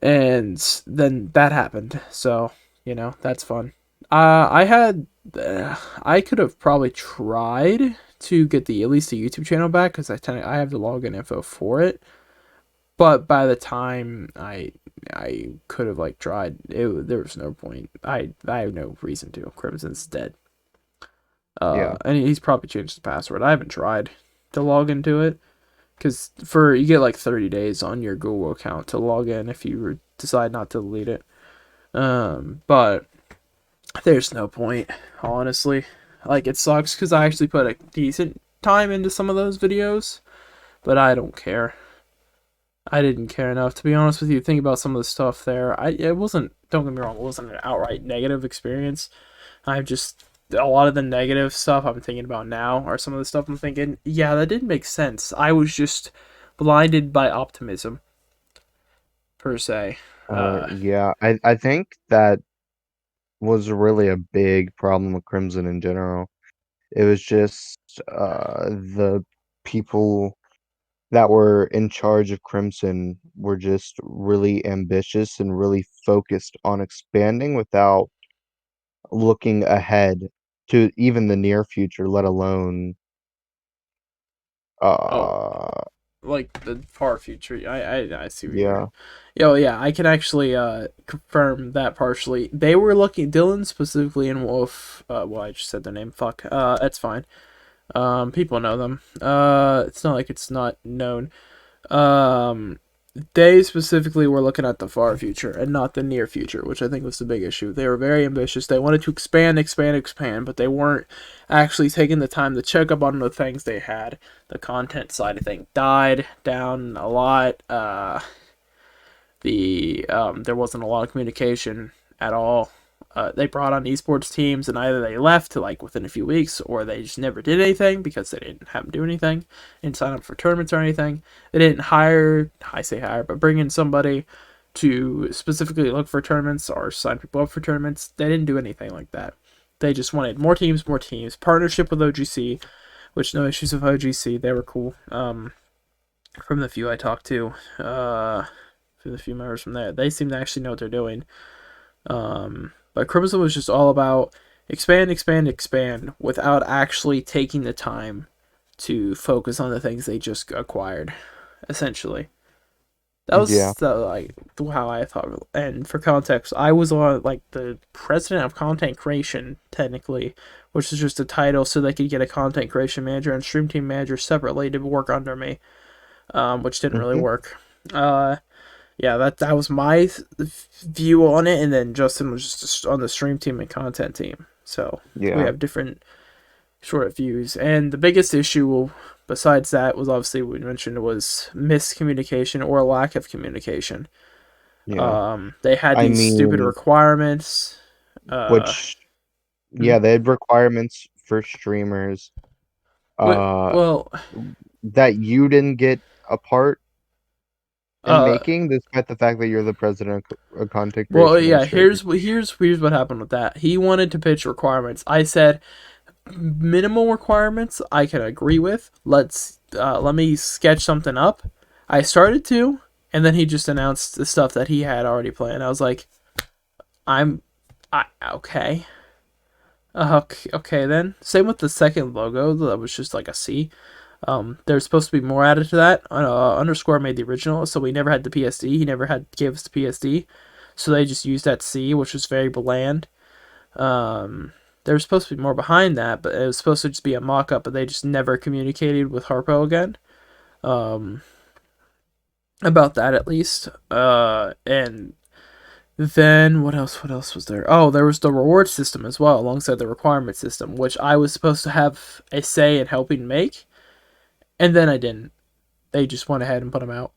And then that happened. So that's fun. I had I could have probably tried to get the at least the YouTube channel back because I have the login info for it. But by the time I could have like tried, there was no point. I have no reason to. Crimson's dead.
Yeah.
And he's probably changed the password. I haven't tried to log into it because you get like 30 days on your Google account to log in if you decide not to delete it. But there's no point, honestly. Like it sucks because I actually put a decent time into some of those videos, but I don't care. I didn't care enough to be honest with you. Think about some of the stuff there. It wasn't. Don't get me wrong. It wasn't an outright negative experience. I just a lot of the negative stuff I'm thinking about now are some of the stuff I'm thinking. Yeah, that didn't make sense. I was just blinded by optimism per se.
Yeah. I think that was really a big problem with Crimson in general. It was just the people that were in charge of Crimson were just really ambitious and really focused on expanding without looking ahead to even the near future, let alone
Oh,
uh
like the far future. I see what you're.
Yeah.
Yo, yeah, I can actually confirm that partially. They were looking Dylan specifically and Wolf. Well, I just said their name. Fuck. That's fine. People know them. It's not like it's not known. Um, they specifically were looking at the far future and not the near future, which I think was the big issue. They were very ambitious. They wanted to expand, expand, expand, but they weren't actually taking the time to check up on the things they had. The content side of things died down a lot. There wasn't a lot of communication at all. They brought on esports teams, and either they left like within a few weeks, or they just never did anything because they didn't have them do anything, didn't sign up for tournaments or anything. They didn't hire, I say hire, but bring in somebody to specifically look for tournaments or sign people up for tournaments. They didn't do anything like that. They just wanted more teams, partnership with OGC, which no issues with OGC. They were cool. From the few I talked to, for the few members from there, they seem to actually know what they're doing. But Crimson was just all about expand, expand, expand without actually taking the time to focus on the things they just acquired, essentially. That
Yeah.
was like how I thought. And for context, I was on like the president of content creation, technically, which is just a title so they could get a content creation manager and stream team manager separately to work under me, which didn't really
Hmm.
work. Yeah, that was my view on it, and then Justin was just on the stream team and content team. So we
Yeah.
have different sort of views. And the biggest issue, besides that, was obviously we mentioned was miscommunication or lack of communication.
Yeah.
They had
I
these stupid
mean,
requirements.
which,
Hmm?
yeah, they had requirements for streamers, uh,
Well,
that you didn't get a part in
uh,
making, despite the fact that you're the president of content
well,
creation
yeah.
administrator.
Here's what happened with that. He wanted to pitch requirements. I said minimal requirements I can agree with. Let me sketch something up. I started to, and then he just announced the stuff that he had already planned. I was like, okay, okay then. Same with the second logo that was just like a C. There's supposed to be more added to that. Underscore made the original, so we never had the PSD. He never had gave us the PSD, so they just used that C, which was very bland. There was supposed to be more behind that, but it was supposed to just be a mock-up, but they just never communicated with Harpo again. Um, about that at least. And then what else? What else was there? Oh, there was the reward system as well, alongside the requirement system, which I was supposed to have a say in helping make, and then I didn't. They just went ahead and put them out.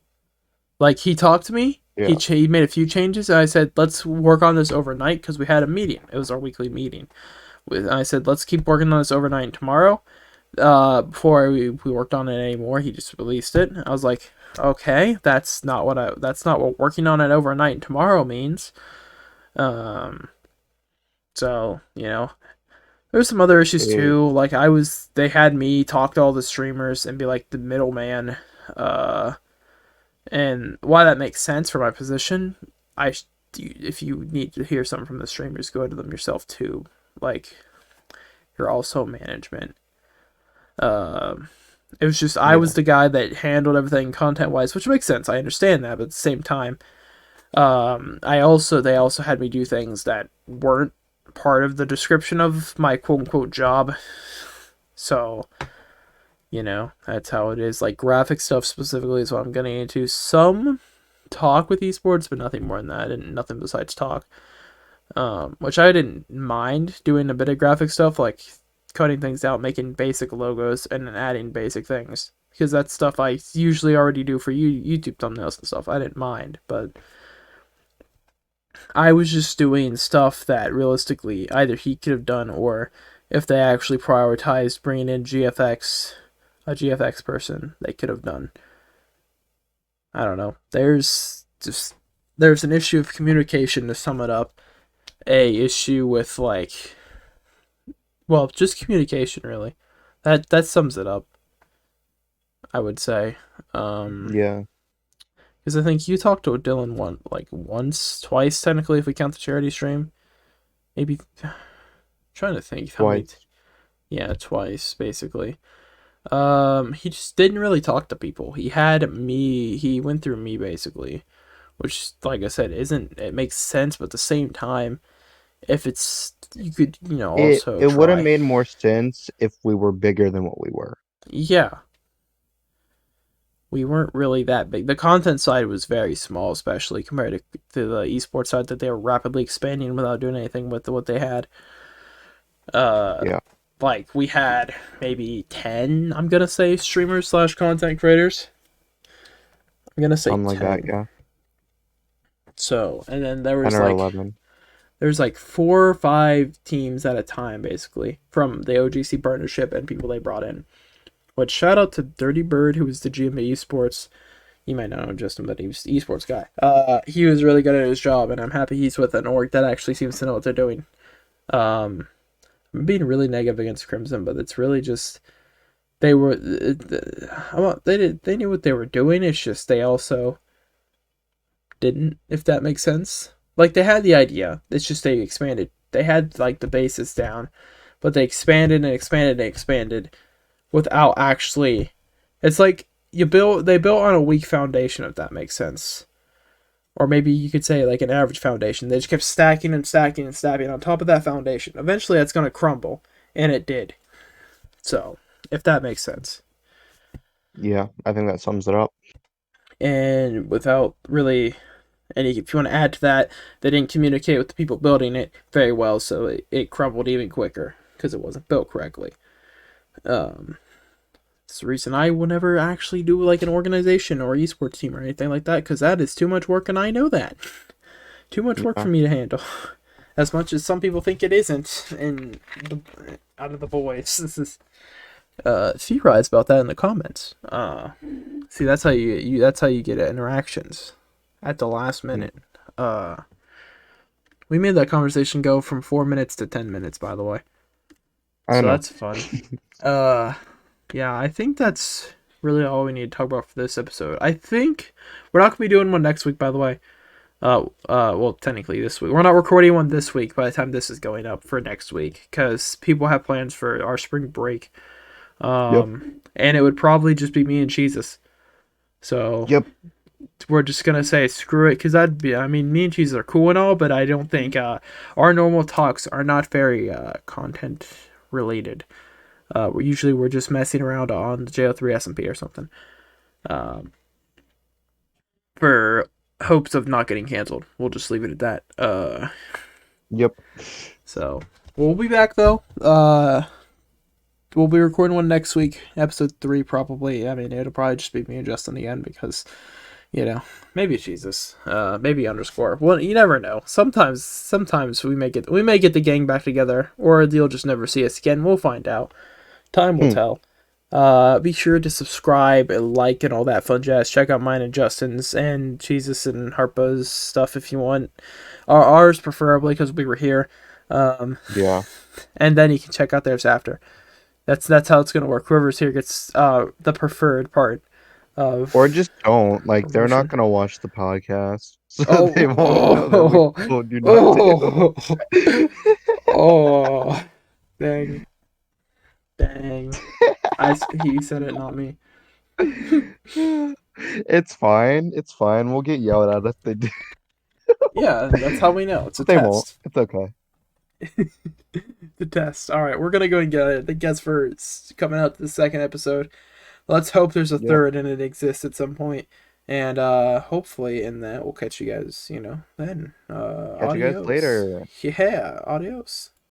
Like he talked to me.
Yeah.
He made a few changes, and I said, "Let's work on this overnight," because we had a meeting. It was our weekly meeting. I said, let's keep working on this overnight tomorrow. Before we worked on it anymore, he just released it. I was like, okay, that's not what working on it overnight tomorrow means. Um, so there's some other issues
It,
too. Like they had me talk to all the streamers and be like the middleman. Uh, and why that makes sense for my position, if you need to hear something from the streamers, go to them yourself too. Like you're also management. It was just I
yeah.
was the guy that handled everything content wise, which makes sense. I understand that, but at the same time, they also had me do things that weren't part of the description of my quote unquote job. So that's how it is. Like graphic stuff specifically is what I'm getting into. Some talk with esports, but nothing more than that, and nothing besides talk. Which I didn't mind doing a bit of graphic stuff, like cutting things out, making basic logos, and then adding basic things. Because that's stuff I usually already do for YouTube thumbnails and stuff. I didn't mind, but I was just doing stuff that realistically either he could have done, or if they actually prioritized bringing in a GFX person, they could have done. I don't know. There's an issue of communication, to sum it up. A issue with just communication really. That sums it up, I would say.
Yeah.
Because I think you talked to Dylan once, twice technically if we count the charity stream. Maybe trying to think how many.
Twice.
Yeah, twice basically. He just didn't really talk to people. He had me. He went through me basically, which, like I said, isn't it makes sense, but at the same time, if it's you could also
It would have
try.
made more sense if we were bigger than what we were.
Yeah, we weren't really that big. The content side was very small, especially compared to the esports side that they were rapidly expanding without doing anything with what they had. Uh,
Yeah,
like we had maybe 10. I'm gonna say streamers slash content creators. I'm gonna say
something like that.
10.
Yeah,
So, and then there
10
was
or
like
11.
four or five teams at a time, basically, from the OGC partnership and people they brought in. Which shout out to Dirty Bird, who was the GM of esports. You might not know Justin, but he was the esports guy. He was really good at his job, and I'm happy he's with an org that actually seems to know what they're doing. Um, I'm being really negative against Crimson, but it's really just they were they knew what they were doing. It's just they also didn't, if that makes sense. Like they had the idea. It's just they expanded. They had like the basis down, but they expanded and expanded and expanded without actually. It's like they built on a weak foundation, if that makes sense. Or maybe you could say like an average foundation. They just kept stacking and stacking and stacking on top of that foundation. Eventually that's gonna crumble. And it did. So, if that makes sense.
Yeah, I think that sums it up.
And without really and if you want to add to that, they didn't communicate with the people building it very well, so it crumbled even quicker because it wasn't built correctly. Um, it's the reason I will never actually do like an organization or esports team or anything like that because that is too much work, and I know that. Too much work
Yeah,
for me to handle. As much as some people think it isn't, and out of the boys, this is theorize about that in the comments. See, that's how that's how you get interactions at the last
mm,
minute. Uh, we made that conversation go from 4 minutes to 10 minutes, by the way.
I
So
know.
that's fun. Uh, yeah, I think that's really all we need to talk about for this episode. I think we're not gonna be doing one next week, by the way. Well, technically this week. We're not recording one this week by the time this is going up for next week because people have plans for our spring break.
Yep,
And it would probably just be me and Cheesus. So
yep.
we're just gonna say screw it because that'd be. I mean, me and Cheesus are cool and all, but I don't think our normal talks are not very content related. We're just messing around on the JO3 SMP or something. Um, for hopes of not getting canceled. We'll just leave it at that.
Yep.
So we'll be back though. We'll be recording one next week, episode 3 probably. I mean, it'll probably just be me and Justin again because maybe Jesus, maybe underscore. Well, you never know. Sometimes we may get the gang back together, or you'll just never see us again. We'll find out. Time will
Hmm.
tell. Be sure to subscribe, and like, and all that fun jazz. Check out mine and Justin's and Jesus and Harpa's stuff if you want. Ours preferably because we were here. Um,
Yeah.
and then you can check out theirs after. That's how it's gonna work. Whoever's here gets the preferred part
Or
of
just don't. Like, they're not
promotion.
gonna watch the podcast, so they
Oh,
won't know that we told you not
oh,
to.
oh, dang, dang. He said it, not me.
It's fine. It's fine. We'll get yelled at if they do.
Yeah, that's how we know. It's a
But they won't.
test.
It's okay.
The test. All right, we're gonna go and get it. The guess for it's coming out to the second episode. Let's hope there's a
Yep.
third and it exists at some point. And hopefully in that we'll catch you guys, then.
Catch you guys
Adios.
later.
Yeah, adios.